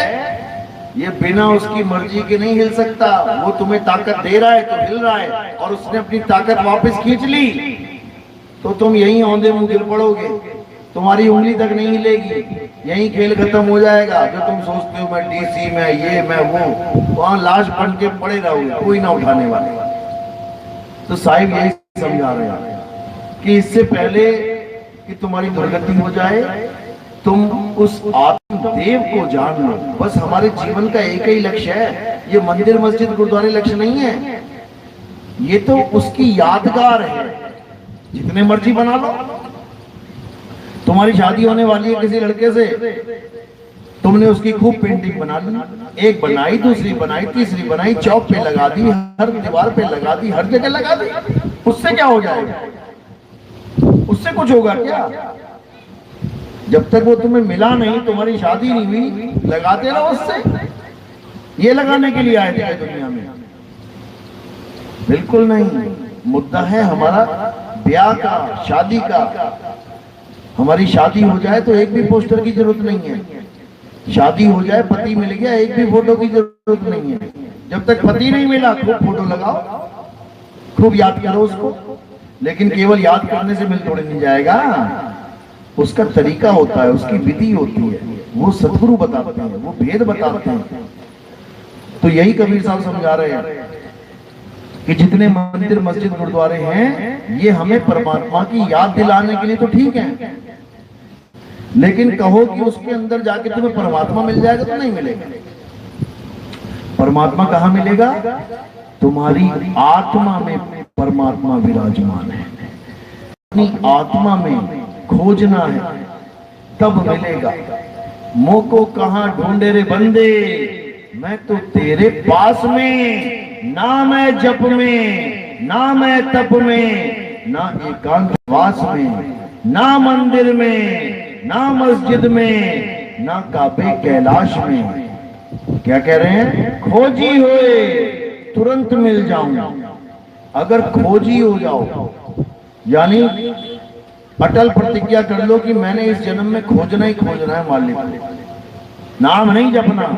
ये बिना उसकी मर्जी के नहीं हिल सकता। वो तुम्हें ताकत दे रहा है तो हिल रहा है, और उसने अपनी ताकत वापस खींच ली तो तुम यहीं औंधे मुंह गिर पड़ोगे। तुम्हारी उंगली तक नहीं हिलेगी, यहीं खेल खत्म हो जाएगा। जो तुम सोचते हो मैं डीसी में ये मैं वो, वहां लाश बन के पड़े रहोगे, कोई ना उठाने वाले। तो साहिब यही समझा रहे हैं कि इससे पहले कि तुम्हारी दुर्गति हो जाए तुम उस आत्मदेव को जान लो। बस हमारे जीवन का एक ही लक्ष्य है। ये मंदिर मस्जिद गुरुद्वारे लक्ष्य नहीं है, ये तो उसकी यादगार है। जितने मर्जी बना लो। तुम्हारी शादी होने वाली है किसी लड़के से, तुमने उसकी खूब पेंटिंग बना ली, एक बनाई, दूसरी बनाई, तीसरी बनाई, चौक पे लगा दी, हर दीवार पे लगा दी, हर जगह लगा दी। उससे क्या हो जाएगा? उससे कुछ होगा क्या? जब तक वो तुम्हें मिला नहीं, तुम्हारी शादी नहीं हुई, लगाते रहो उससे। ये लगाने के लिए आए थे दुनिया में? बिल्कुल नहीं। मुद्दा है हमारा ब्याह का, शादी का। हमारी शादी हो जाए तो एक भी पोस्टर की जरूरत नहीं है। शादी हो जाए, पति मिल गया, एक भी फोटो की जरूरत नहीं है। जब तक पति नहीं मिला खूब फोटो लगाओ, खूब याद करो उसको। लेकिन केवल याद करने से मिल थोड़े नहीं जाएगा। उसका तरीका होता है, उसकी विधि होती है। वो सदगुरु बताते हैं, वो भेद बताते हैं। तो यही कबीर साहब समझा रहे हैं कि जितने मंदिर मस्जिद गुरुद्वारे हैं ये हमें परमात्मा की याद दिलाने के लिए तो ठीक है, लेकिन कहो कि उसके अंदर जाके तुम्हें परमात्मा मिल जाएगा तो नहीं मिलेगा। परमात्मा कहाँ मिलेगा? तुम्हारी आत्मा में परमात्मा विराजमान है। अपनी आत्मा में खोजना है तब मिलेगा। मोह को कहाँ ढूंढे रे बंदे, मैं तो तेरे पास में। ना मैं जप में, ना मैं तप में, ना एकांतवास में, ना मंदिर में, ना मस्जिद में, ना काबे कैलाश में। क्या कह रहे हैं? खोजी होए तुरंत मिल जाऊं। अगर खोजी हो जाओ, यानी अटल प्रतिज्ञा कर लो कि मैंने इस जन्म में खोजना ही खोजना है मालिक, नाम नहीं जपना।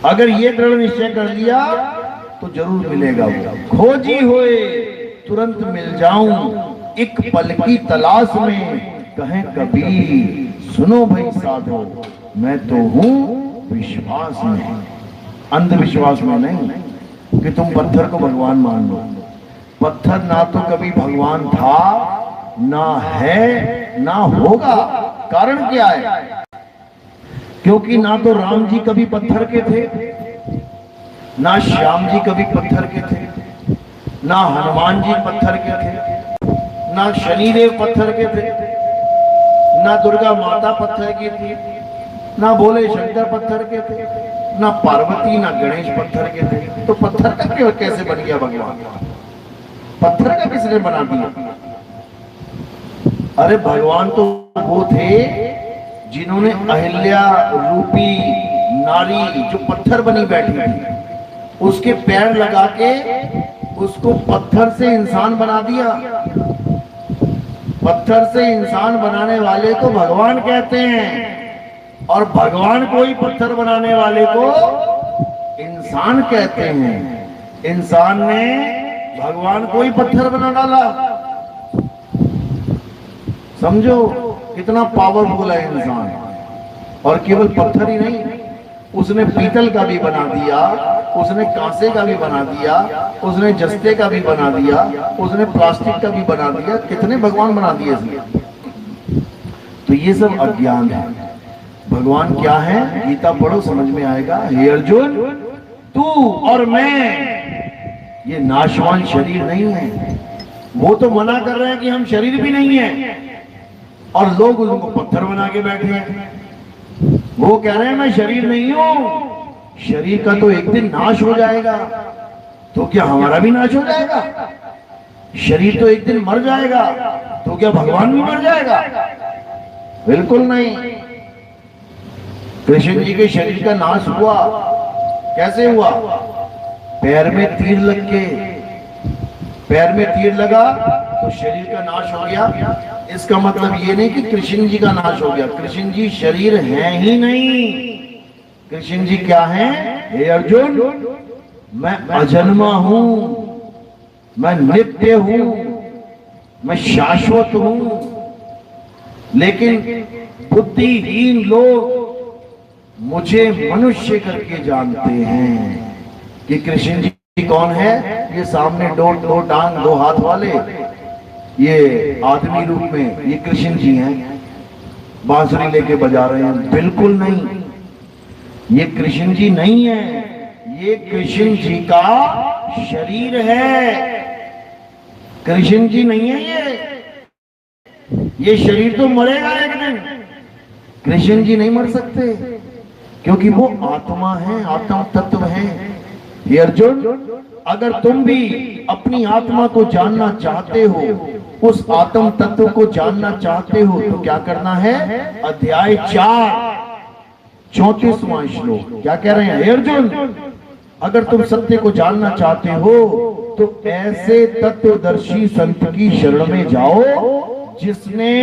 अगर ये दृढ़ निश्चय कर लिया तो जरूर मिलेगा वो। खोजी होए तुरंत मिल जाऊं, एक पल की तलाश में, कहें कबीर सुनो भाई साधो, मैं तो हूं विश्वास में, अंधविश्वास में नहीं कि तुम पत्थर को भगवान मान लो। पत्थर ना तो कभी भगवान था, ना है, ना होगा। कारण क्या है? क्योंकि ना तो राम जी कभी पत्थर के थे, ना श्याम जी कभी पत्थर के थे, ना हनुमान जी पत्थर के थे, ना शनिदेव पत्थर के थे, ना दुर्गा माता पत्थर की थी, ना भोले शंकर पत्थर के थे, ना पार्वती ना गणेश पत्थर के थे। तो पत्थर का कैसे बन गया भगवान? पत्थर का किसने बना दिया? अरे भगवान तो वो थे जिन्होंने अहिल्या रूपी नारी जो पत्थर बनी बैठी थी, उसके पैर लगा के उसको पत्थर से इंसान बना दिया। पत्थर से इंसान बनाने वाले को भगवान कहते हैं, और भगवान को ही पत्थर बनाने वाले को इंसान कहते हैं। इंसान ने भगवान को ही पत्थर बना डाला। समझो कितना पावरफुल है इंसान। और केवल पत्थर ही नहीं, उसने पीतल का भी बना दिया, उसने कांसे का भी बना दिया, उसने जस्ते का भी बना दिया, उसने प्लास्टिक का भी बना दिया। कितने भगवान बना दिए इसने। तो ये सब अज्ञान है। भगवान क्या है? गीता पढ़ो समझ में आएगा। हे अर्जुन, तू और मैं ये नाशवान शरीर नहीं है। वो तो मना कर रहे हैं कि हम शरीर भी नहीं है, और लोग उनको पत्थर बना के बैठे हैं। वो कह रहे हैं मैं शरीर नहीं हूं। शरीर का तो एक दिन नाश हो जाएगा, तो क्या हमारा भी नाश हो जाएगा? शरीर तो एक दिन मर जाएगा, तो क्या भगवान भी मर जाएगा? बिल्कुल नहीं। कृष्ण जी के शरीर का नाश हुआ, कैसे हुआ? पैर में तीर लग के, पैर में तीर लगा तो शरीर का नाश हो गया। इसका मतलब ये नहीं कि कृष्ण जी का नाश हो गया। कृष्ण जी शरीर है ही नहीं। कृष्ण जी क्या है? हे अर्जुन, मैं अजन्मा हूं, मैं नित्य हूं, मैं शाश्वत हूं। लेकिन बुद्धिहीन लोग मुझे मनुष्य करके जानते हैं कि कृष्ण जी कौन है। ये सामने दो टांग दो हाथ वाले, ये आदमी रूप में ये कृष्ण जी हैं, बांसुरी लेके बजा रहे हैं। बिल्कुल नहीं, ये कृष्ण जी नहीं है, ये कृष्ण जी का शरीर है। कृष्ण जी नहीं है ये शरीर तो मरेगा एक दिन। कृष्ण जी नहीं मर सकते, क्योंकि वो आत्मा है, आत्म तत्व है। हे अर्जुन, अगर तुम भी अपनी आत्मा को जानना चाहते हो, उस आत्म तत्व को जानना चाहते हो, तो क्या करना है? अध्याय 4 34वां श्लोक क्या कह रहे हैं? हे अर्जुन, अगर तुम सत्य को जानना चाहते हो तो ऐसे तत्वदर्शी संत की शरण में जाओ जिसने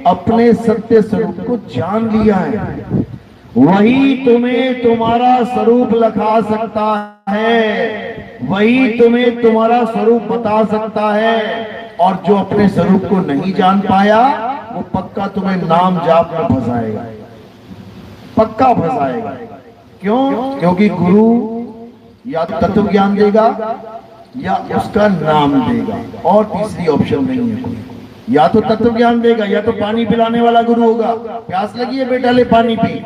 अपने सत्य स्वरूप को जान लिया है। वही तुम्हें तुम्हारा स्वरूप लखा सकता है, वही तुम्हें तुम्हारा स्वरूप बता सकता है। और जो अपने स्वरूप को नहीं जान पाया, वो पक्का तुम्हें नाम जाप में फंसाएगा, पक्का फंसाएगा। क्यों? क्योंकि गुरु या तत्व ज्ञान देगा या उसका नाम देगा, और तीसरी ऑप्शन नहीं है कोई। या तो तत्व ज्ञान देगा, या तो पानी पिलाने वाला गुरु होगा, प्यास लगी है बेटा ले पानी पी,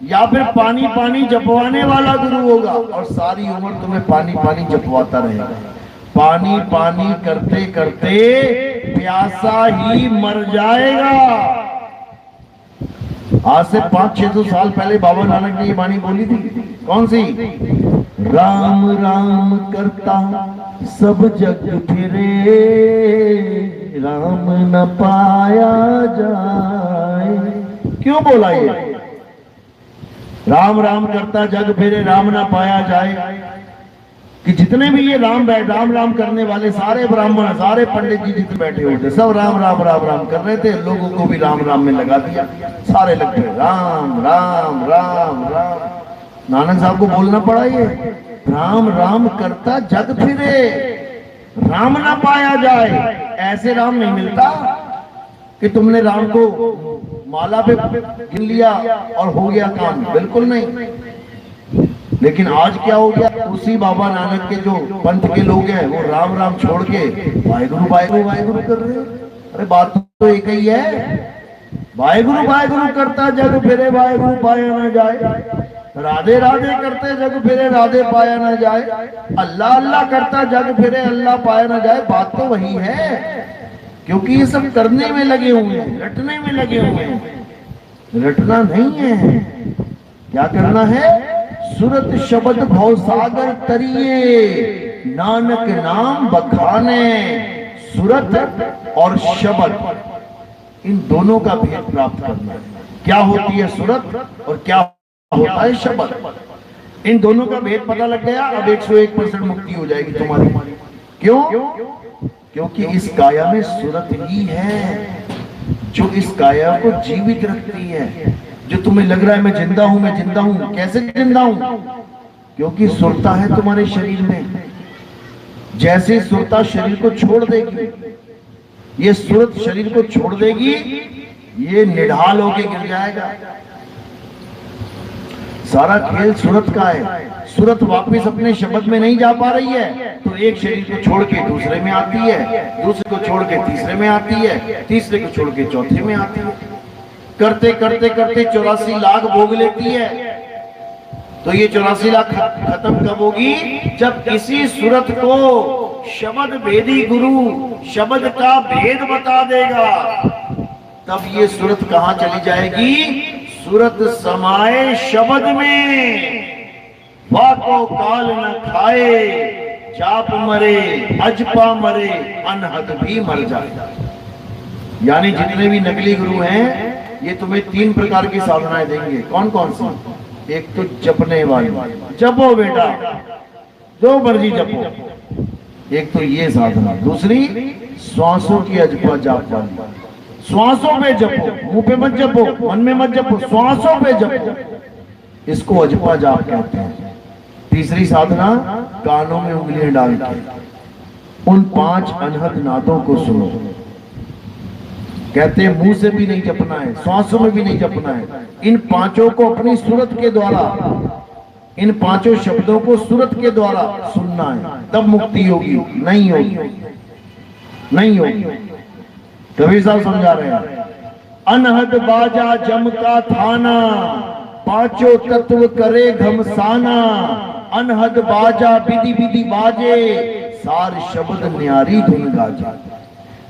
या फिर पानी पानी जपवाने वाला गुरु होगा, और सारी उम्र तुम्हें पानी पानी जपवाता रहेगा। पानी पानी करते करते प्यासा ही मर जाएगा। आज से 500-600 साल पहले बाबा नानक ने ये वाणी बोली थी। कौन सी? राम राम करता सब जग फिरे, राम न पाया जाए। क्यों बोला ये? राम राम करता जग फिरे, राम न पाया जाए, कि जितने भी ये राम राम करने वाले सारे ब्राह्मण, सारे पंडित जी जितने बैठे हुए थे, सब राम राम राम राम कर रहे थे। लोगों को भी राम राम में लगा दिया, सारे लग गए राम राम राम राम। नानक साहब को बोलना पड़ा ये, राम राम करता जग फिरे, राम ना पाया जाए। ऐसे राम नहीं मिलता कि तुमने राम को माला पे गिन लिया और हो गया काम, बिल्कुल नहीं। लेकिन आज क्या हो गया, उसी बाबा नानक के जो पंथ के लोग हैं वो राम राम छोड़ के वाहेगुरु वाहेगुरु वाहेगुरु कर रहे हैं। अरे बात तो एक ही है, वाहेगुरु करता जग फिरे, वाहेगुरु पाया ना जाए। राधे राधे करते जग फिरे, राधे पाया ना जाए। अल्लाह अल्लाह करता जग फिरे, अल्लाह पाया ना जाए। बात तो वही है, क्योंकि ये सब करने में लगे हुए हैं, रटने में लगे हुए हैं। रटना नहीं है, क्या करना है? सुरत शब्द भव सागर तरिए, नानक नाम बखाने। सुरत और शब्द, इन दोनों का भेद प्राप्त करना है। क्या होती है सुरत और क्या होता है शब्द? इन दोनों का भेद पता लग गया, अब 101% मुक्ति हो जाएगी तुम्हारी। क्यों? क्योंकि इस काया में सुरत ही है जो इस काया को जीवित रखती है। जो तुम्हें लग रहा है मैं जिंदा हूं, मैं जिंदा हूं, कैसे जिंदा हूं? क्योंकि सुरता है तुम्हारे शरीर में। जैसे सुरता शरीर को छोड़ देगी, ये सुरत शरीर को छोड़ देगी, ये निढाल होके गिर जाएगा। सारा खेल सुरत का है। सुरत वापस अपने शब्द में नहीं जा पा रही है, तो एक शरीर को छोड़ के दूसरे में आती है, दूसरे को छोड़ के तीसरे में आती है, तीसरे को छोड़ के चौथे में आती है। करते करते करते 84 लाख भोग लेती है। तो ये 84 लाख खत्म कब होगी? जब इसी सुरत को शब्द भेदी गुरु शब्द का भेद बता देगा, तब ये सुरत कहां चली जाएगी? सुरत समाए शब्द में, वाको काल न खाए, जाप मरे अजपा मरे, अनहद भी मर जाए। यानी जितने भी नकली गुरु हैं, ये तुम्हें 3 प्रकार की साधनाएं देंगे। कौन कौन सी? एक तो जपने वाली, जपो बेटा जो मर्जी जपो, एक तो ये साधना। दूसरी श्वासों की अजपा जाप वाली, श्वासों पे जपो, मुंह पे मत जपो, मन में मत जपो, श्वासों पे जपो, इसको अजपा जाप कहते हैं। तीसरी साधना कानों में उंगलियां डाल के उन 5 अनहद नादों को सुनो। कहते हैं मुंह से भी नहीं जपना है, श्वासों में भी नहीं जपना है। इन 5 को अपनी सुरत के द्वारा, इन 5 शब्दों को सुरत के द्वारा सुनना है, तब मुक्ति होगी। नहीं होगी, नहीं होगी। कबीर साहब समझा रहे हैं, अनहद बाजा जम का थाना, 5 तत्व करे घमसाना। अनहद बाजा विधि विधि बाजे, सार शब्द न्यारी धुन गाजे।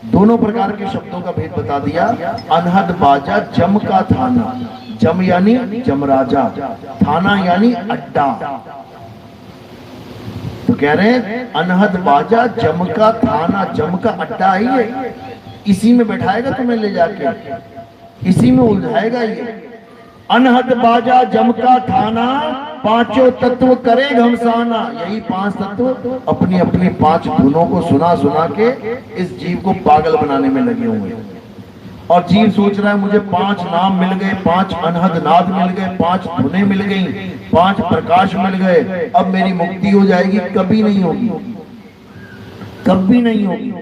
दोनों प्रकार के शब्दों का भेद बता दिया। अनहद बाजा जम का थाना, जम यानी जमराजा, थाना यानी अड्डा। तो कह रहे हैं अनहद बाजा जम का थाना, जम का अड्डा है, इसी में बैठाएगा तुम्हें ले जाके, इसी में उलझाएगा ये। अनहद बाजा जम का थाना, 5 तत्व करे घमसाना। यही 5 तत्व अपनी अपनी 5 धुनों को सुना सुना के इस जीव को पागल बनाने में लगे हुए हैं। और जीव सोच रहा है मुझे 5 नाम मिल गए, 5 अनहद नाद मिल गए, 5 धुनें मिल गई, 5 प्रकाश मिल गए, अब मेरी मुक्ति हो जाएगी। कभी नहीं होगी, कभी नहीं होगी।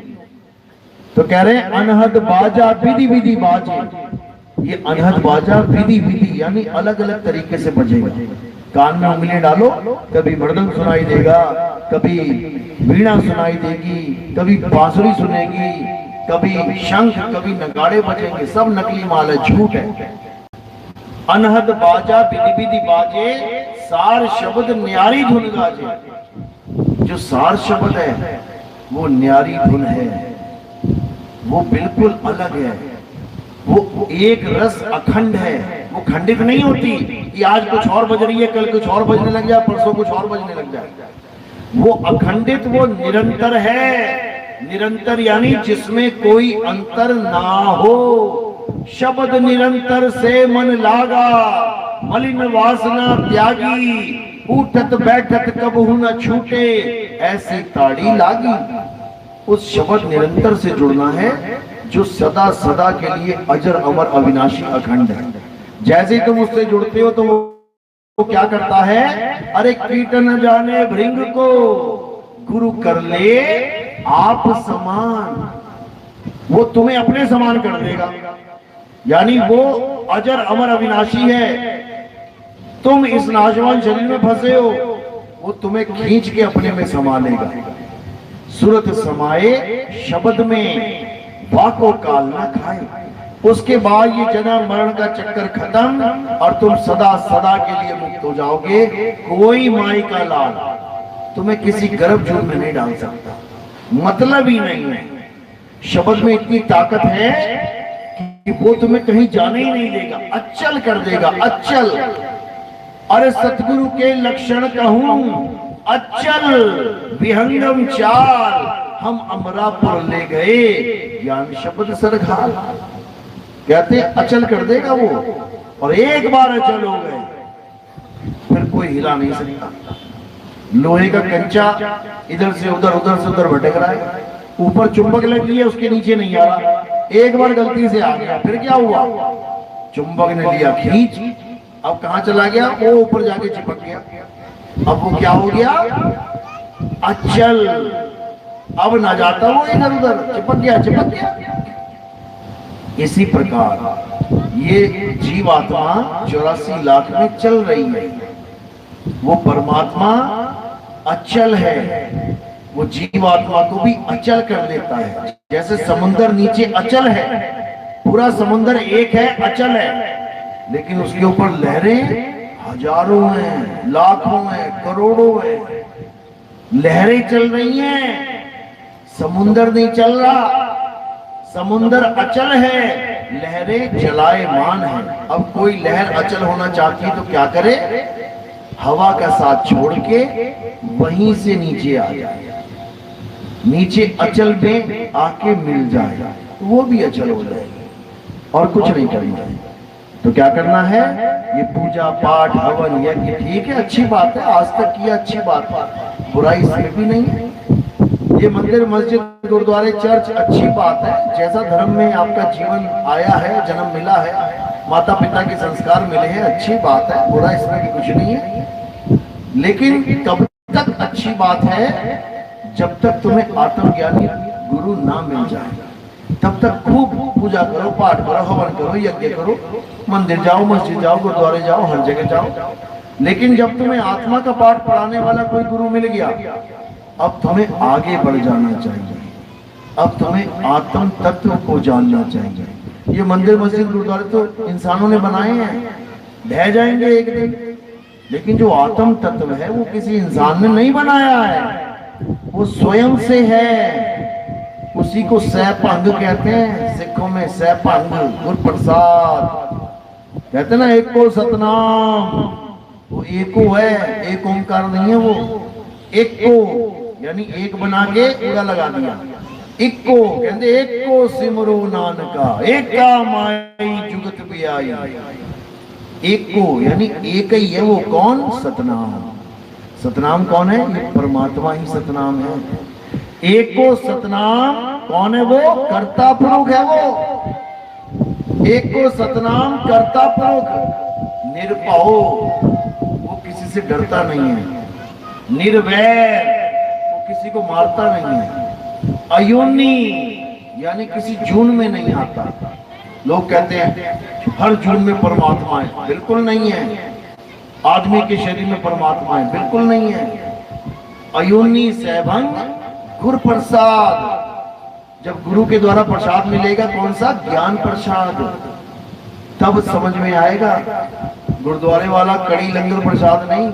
तो कह रहे हैं अनहद बाजा विधि विधि बाजे। ये अनहद बाजा विधि विधि यानी अलग अलग तरीके से बजेगा। कान में उंगलियां डालो, कभी मृदंग सुनाई देगा, कभी वीणा सुनाई देगी, कभी बांसुरी सुनेगी, कभी शंख, कभी नगाड़े बजेंगे। सब नकली माल है, झूठ है। अनहद बाजा विधि विधि बाजे, सार शब्द न्यारी धुन गाजे। जो सार शब्द है वो न्यारी धुन है, वो बिल्कुल अलग है, वो एक रस अखंड है, वो खंडित नहीं होती कि आज कुछ और बज रही है, कल कुछ और बजने लग जाए, परसों कुछ और बजने लग जाए। वो अखंडित, वो निरंतर है। निरंतर यानी जिसमें कोई अंतर ना हो। शब्द निरंतर से मन लागा, मलिन वासना त्यागी, उठत बैठत कबहू न छूटे, ऐसी ताड़ी लागी। उस शब्द निरंतर से जुड़ना है जो सदा सदा के लिए अजर अमर अविनाशी अखंड है। जैसे तुम उससे जुड़ते हो तो वो क्या करता है, अरे कीट न जाने भृंग को गुरु कर ले आप समान। वो तुम्हें अपने समान कर देगा, यानी वो अजर अमर अविनाशी है। तुम इस नाशवान शरीर में फंसे हो, वो तुम्हें खींच के अपने में समा लेगा। सूरत समाए शब्द में, वाको काल ना खाए। उसके बाद ये जन्म मरण का चक्कर खत्म और तुम सदा सदा के लिए मुक्त हो जाओगे। कोई माई का लाल तुम्हें किसी गर्भ जून में नहीं डाल सकता, मतलब ही नहीं है। शब्द में इतनी ताकत है कि वो तुम्हें कहीं जाने ही नहीं देगा, अचल कर देगा, अचल। अरे सतगुरु के लक्षण कहूं, अचल विहंगम चाल, हम अमरापुर ले गए ज्ञान शब्द सरखाल। कहते अचल कर देगा वो, और एक बार अचल हो गए फिर कोई हिला नहीं सकता। लोहे का कंचा इधर से उधर, उधर से उधर भटक रहा है, ऊपर चुंबक लगी है, उसके नीचे नहीं आ रहा। एक बार गलती से आ गया, फिर क्या हुआ, चुंबक ने लिया खींच, अब कहां चला गया, वो ऊपर जाके चिपक गया। अब वो क्या हो गया, अचल। अब ना जाता वो इधर उधर, चिपक गया, चिपक गया। इसी प्रकार ये जीवात्मा 84 लाख में चल रही है। वो परमात्मा अचल है, वो जीवात्मा को भी अचल कर देता है। जैसे समुद्र नीचे अचल है, पूरा समुद्र एक है, अचल है, लेकिन उसके ऊपर लहरें हजारों हैं, लाखों हैं, करोड़ों हैं। लहरें चल रही हैं, समुद्र नहीं चल रहा। समुद्र अचल है, लहरें चलायमान है। अब कोई लहर अचल होना चाहती है तो क्या करे, हवा का साथ छोड़ के वहीं से नीचे आ जाए, नीचे अचल में आके मिल जाए, वो भी अचल हो जाएगी। और कुछ नहीं करना है। तो क्या करना है, ये पूजा पाठ हवन यज्ञ ठीक है, अच्छी बात है, आज तक किया अच्छी बात है, बुराई इसमें भी नहीं है। ये मंदिर मस्जिद गुरुद्वारे चर्च अच्छी बात है, जैसा धर्म में आपका जीवन आया है, जन्म मिला है, माता पिता के संस्कार मिले हैं, अच्छी बात है, बुरा इसमें भी कुछ नहीं है। लेकिन कब तक अच्छी बात है, जब तक तुम्हें आत्मज्ञानी गुरु ना मिल जाए, तब तक खूब पूजा करो, पाठ करो, हवन करो, यज्ञ करो, मंदिर जाओ, मस्जिद जाओ, गुरुद्वारे जाओ, हर जगह जाओ। लेकिन जब तुम्हें आत्मा का पाठ पढ़ाने वाला कोई गुरु मिल गया, अब तुम्हें आगे बढ़ जाना चाहिए, अब तुम्हें आत्म तत्व को जानना चाहिए। ये मंदिर मस्जिद गुरुद्वारे तो इंसानों ने बनाए हैं, ढह जाएंगे एक दिन, लेकिन जो आत्म तत्व है वो किसी इंसान ने नहीं बनाया है, वो स्वयं से है। उसी को सैभंग कहते हैं, सिखों में सैभंग, गुरु प्रसाद कहते ना, एक को सतनाम, वो एको है, एक ओंकार नहीं है, वो एक को यानी एक बना के पूरा लगा दिया। एक को कहते, एक को सिमरो नानका, एक का माई जुगत पियाई। एक को यानी एक ही है, वो कौन, सतनाम। सतनाम कौन है, ये परमात्मा ही सतनाम है। एक को सतनाम कौन है, वो कर्ता पुरुष है। वो एक को सतनाम कर्ता पुरुष, निर्भय, वो किसी से डरता नहीं है, निर्वैर, वो किसी को मारता नहीं है, अयोनी यानी किसी जून में नहीं आता। लोग कहते हैं हर जून में परमात्मा है, बिल्कुल नहीं है। आदमी के शरीर में परमात्मा है, बिल्कुल नहीं है। अयोनी सैभंग गुरु प्रसाद, जब गुरु के द्वारा प्रसाद मिलेगा, कौन सा, ज्ञान प्रसाद, तब समझ में आएगा। गुरुद्वारे वाला कड़ी लंगर प्रसाद नहीं,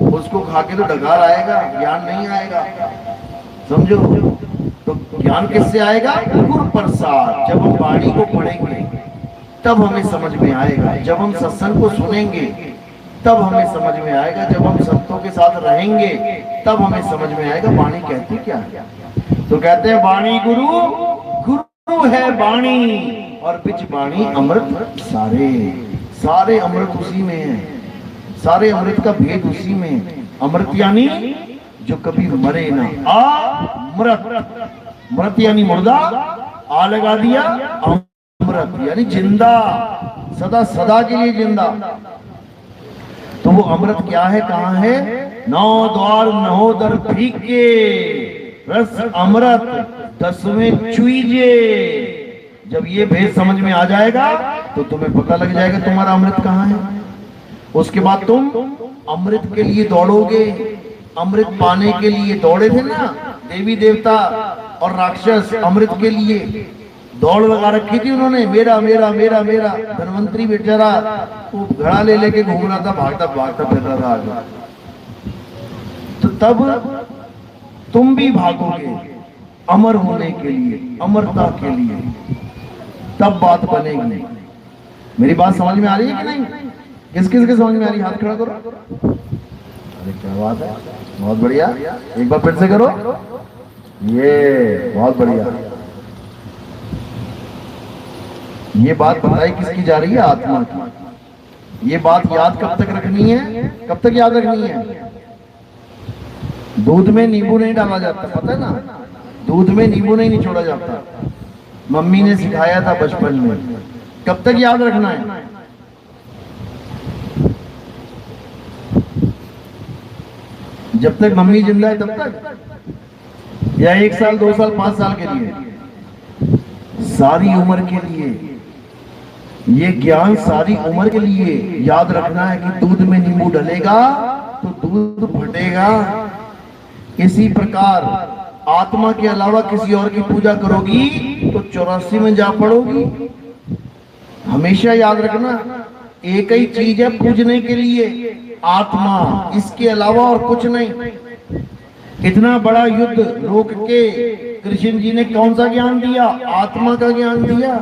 उसको खा के तो डकार आएगा, ज्ञान नहीं आएगा, समझो। तो ज्ञान किससे आएगा, गुरु प्रसाद। जब हम वाणी को पढ़ेंगे तब हमें समझ में आएगा। जब हम सत्संग को सुनेंगे तब हमें समझ में आएगा। जब हम संतों के साथ रहेंगे तब हमें समझ में आएगा वाणी कहती क्या है। तो कहते हैं वाणी गुरु, गुरु है वाणी, और बिच वाणी अमृत सारे। सारे अमृत उसी में है, सारे अमृत का भेद उसी में है। अमृत यानी जो कभी मरे ना, अमृत, मृत यानी मुर्दा, आ लगा दिया, अमृत यानी जिंदा, सदा सदा के लिए जिंदा। तो वो अमृत क्या है, कहाँ है? नौ द्वार नहोदर फीके, रस अमृत दसवें चुईजे। जब ये भेद समझ में आ जाएगा तो तुम्हें पता लग जाएगा तुम्हारा अमृत कहाँ है। उसके बाद तुम अमृत के लिए दौड़ोगे। अमृत पाने के लिए दौड़े थे ना देवी देवता और राक्षस, अमृत के लिए दौड़ लगा रखी थी उन्होंने, मेरा मेरा मेरा मेरा। धनवंतरी बेचारा वो घड़ा ले लेके घूम रहा था, भागता भागता फिर रहा था आगे। तो तब तुम भी भागोगे अमर होने के लिए, अमरता के लिए, तब बात बनेगी। मेरी बात समझ में आ रही है कि नहीं? किस किस के समझ में आ रही है? हाथ खड़ा करो। अरे क्या बात है, बहुत बढ़िया। एक बार फिर से करो, ये बहुत बढ़िया। ये बात बताई किसकी जा रही है? आत्मा की। ये बात याद कब तक रखनी है? कब तक याद रखनी है? दूध में नींबू नहीं डाला जाता, पता है ना? दूध में नींबू नहीं निचोड़ा जाता। मम्मी ने सिखाया था बचपन में। कब तक याद रखना है? जब तक मम्मी जिंदा है तब तक, या 1 साल 2 साल 5 साल के लिए? सारी उम्र के लिए। ये ज्ञान सारी उम्र के लिए याद रखना है कि दूध में नींबू डलेगा तो दूध फटेगा। इसी प्रकार आत्मा के अलावा किसी और की पूजा करोगी तो 84 में जा पड़ोगी। हमेशा याद रखना, एक ही चीज है पूजने के लिए, आत्मा, इसके अलावा और कुछ नहीं। इतना बड़ा युद्ध रोक के कृष्ण जी ने कौन सा ज्ञान दिया? आत्मा का ज्ञान दिया।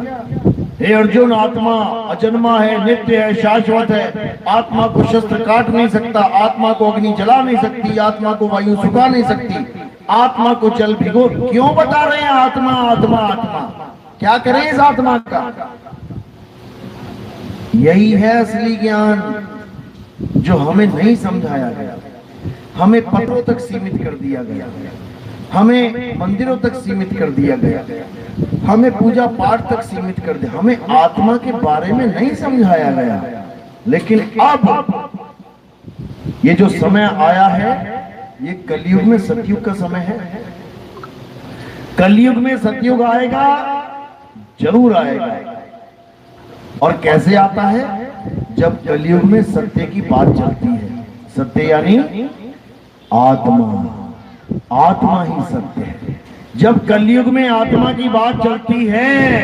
हे अर्जुन, आत्मा अजन्मा है, नित्य है, शाश्वत है। आत्मा को शस्त्र काट नहीं सकता, आत्मा को अग्नि जला नहीं सकती, आत्मा को वायु सुखा नहीं सकती, आत्मा को जल भिगो। क्यों बता रहे हैं आत्मा आत्मा आत्मा? क्या करें इस आत्मा का? यही है असली ज्ञान जो हमें नहीं समझाया गया। हमें पत्रों तक सीमित कर दिया गया, हमें मंदिरों तक सीमित कर दिया गया, हमें पूजा पाठ तक सीमित कर दिया, हमें आत्मा के बारे में नहीं समझाया गया। लेकिन अब ये जो समय आया है, ये कलयुग में सतयुग का समय है। कलयुग में सतयुग आएगा, जरूर आएगा। और कैसे आता है? जब कलयुग में सत्य की बात चलती है। सत्य यानी आत्मा, आत्मा ही सत्य है। जब कलयुग में आत्मा की बात चलती है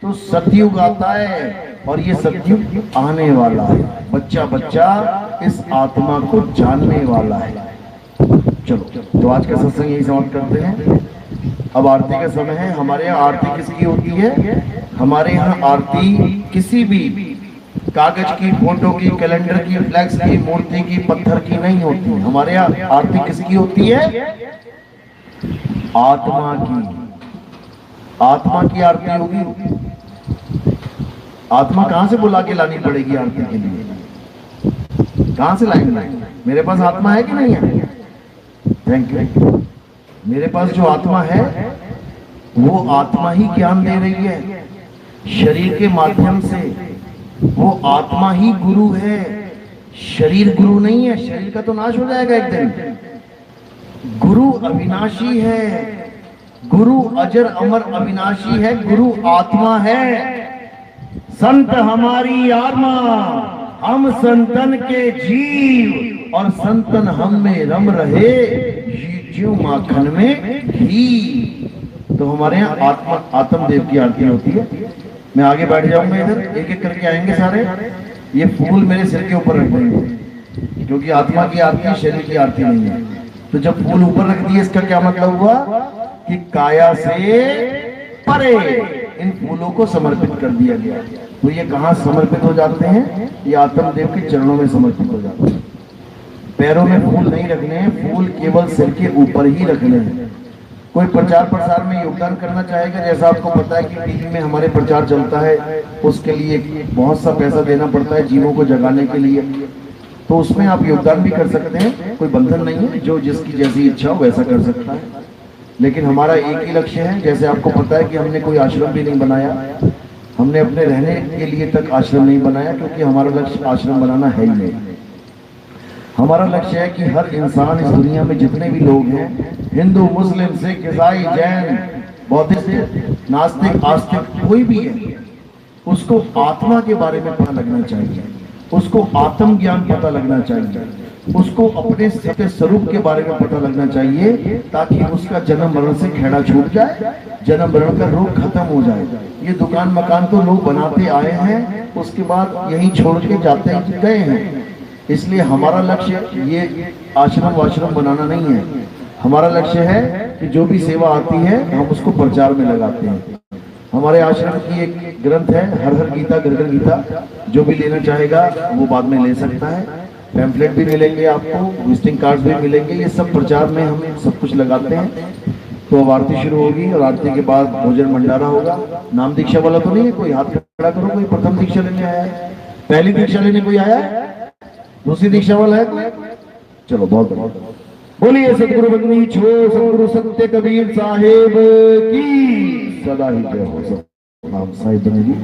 तो सतयुग आता है, और ये सतयुग आने वाला है। बच्चा बच्चा इस आत्मा को जानने वाला है। चलो, तो आज का सत्संग यही समाप्त करते हैं। अब आरती का समय है। हमारे यहाँ आरती किसकी होती है? हमारे यहाँ आरती किसी भी कागज की, फोटो की, कैलेंडर की, फ्लैक्स की, मूर्ति की, पत्थर की नहीं होती। हमारे यहाँ आरती किसकी होती है? आत्मा की। आत्मा की आरती होगी। आत्मा कहां से बुला के लानी पड़ेगी आरती के लिए? कहां से लाएंगे? मेरे पास आत्मा है कि नहीं है? Thank you. मेरे पास जो आत्मा है वो आत्मा ही ज्ञान दे रही है शरीर के माध्यम से। वो आत्मा ही गुरु है, शरीर गुरु नहीं है। शरीर का तो नाश हो जाएगा एक दिन। गुरु अविनाशी है, गुरु अजर अमर अविनाशी है, गुरु आत्मा है। संत हमारी आत्मा, हम संतन के जीव, और संतन हम में रम रहे, जीव माखन में घी। तो हमारे यहाँ आत्मा, आत्मदेव की आरती होती है। मैं आगे बैठ जाऊंगा, इधर एक एक करके आएंगे सारे। ये फूल मेरे सिर के ऊपर रख देंगे, क्योंकि आत्मा की आरती शरीर की आरती नहीं है। तो जब फूल ऊपर रख दिए, इसका क्या मतलब हुआ? कि काया से परे इन फूलों को समर्पित कर दिया गया। तो ये कहाँ समर्पित हो जाते हैं? ये आत्मदेव के चरणों में समर्पित हो जाते हैं। पैरों में फूल नहीं रखने हैं, फूल केवल सिर के ऊपर ही रखने हैं। कोई प्रचार प्रसार में योगदान करना चाहेगा, जैसा आपको पता है कि टीवी में हमारे प्रचार चलता है, उसके लिए बहुत सा पैसा देना पड़ता है जीवों को जगाने के लिए, तो उसमें आप योगदान भी कर सकते हैं। कोई बंधन नहीं है, जो जिसकी जैसी इच्छा हो वैसा कर सकता है। लेकिन हमारा एक ही लक्ष्य है, जैसे आपको पता है कि हमने कोई आश्रम भी नहीं बनाया, हमने अपने रहने के लिए तक आश्रम नहीं बनाया, क्योंकि हमारा लक्ष्य आश्रम बनाना है ही नहीं। हमारा लक्ष्य है कि हर इंसान इस दुनिया में जितने भी लोग हैं, हिंदू, मुस्लिम, सिख, ईसाई, जैन, बौद्धिस्ट, नास्तिक, आस्तिक, कोई भी है, उसको आत्मा के बारे में पता लगना चाहिए, उसको आत्मज्ञान पता लगना चाहिए, उसको अपने सत्य स्वरूप के बारे में पता लगना चाहिए, ताकि उसका जन्म मरण से खेड़ा छूट जाए, जन्म मरण का रोग खत्म हो जाए। ये दुकान मकान तो लोग बनाते आए हैं, उसके बाद यहीं छोड़ के जाते गए हैं। इसलिए हमारा लक्ष्य ये आश्रम वाश्रम बनाना नहीं है। हमारा लक्ष्य है कि जो भी सेवा आती है हम उसको प्रचार में लगाते हैं। हमारे आश्रम की एक ग्रंथ है, हर हर गीता, घर घर गीता, जो भी लेना चाहेगा वो बाद में ले सकता है। पैम्फलेट भी मिलेंगे आपको, विजिटिंग कार्ड्स भी मिलेंगे, ये सब प्रचार में हम सब कुछ लगाते हैं। तो अब आरती शुरू होगी और आरती के बाद भोजन भंडारा होगा। नाम दीक्षा वाला तो नहीं है? कोई हाथ खड़ा करो, कोई प्रथम दीक्षा लेने आया है? पहली दीक्षा लेने कोई आया है? दूसरी दीक्षा वाला है कोई? चलो, बहुत बहुत बोलिए सतगुरु बंदनी छो, सतगुरु सत्य कबीर साहेब की सदा ही जय हो। सब नाम साहिब बनेगी।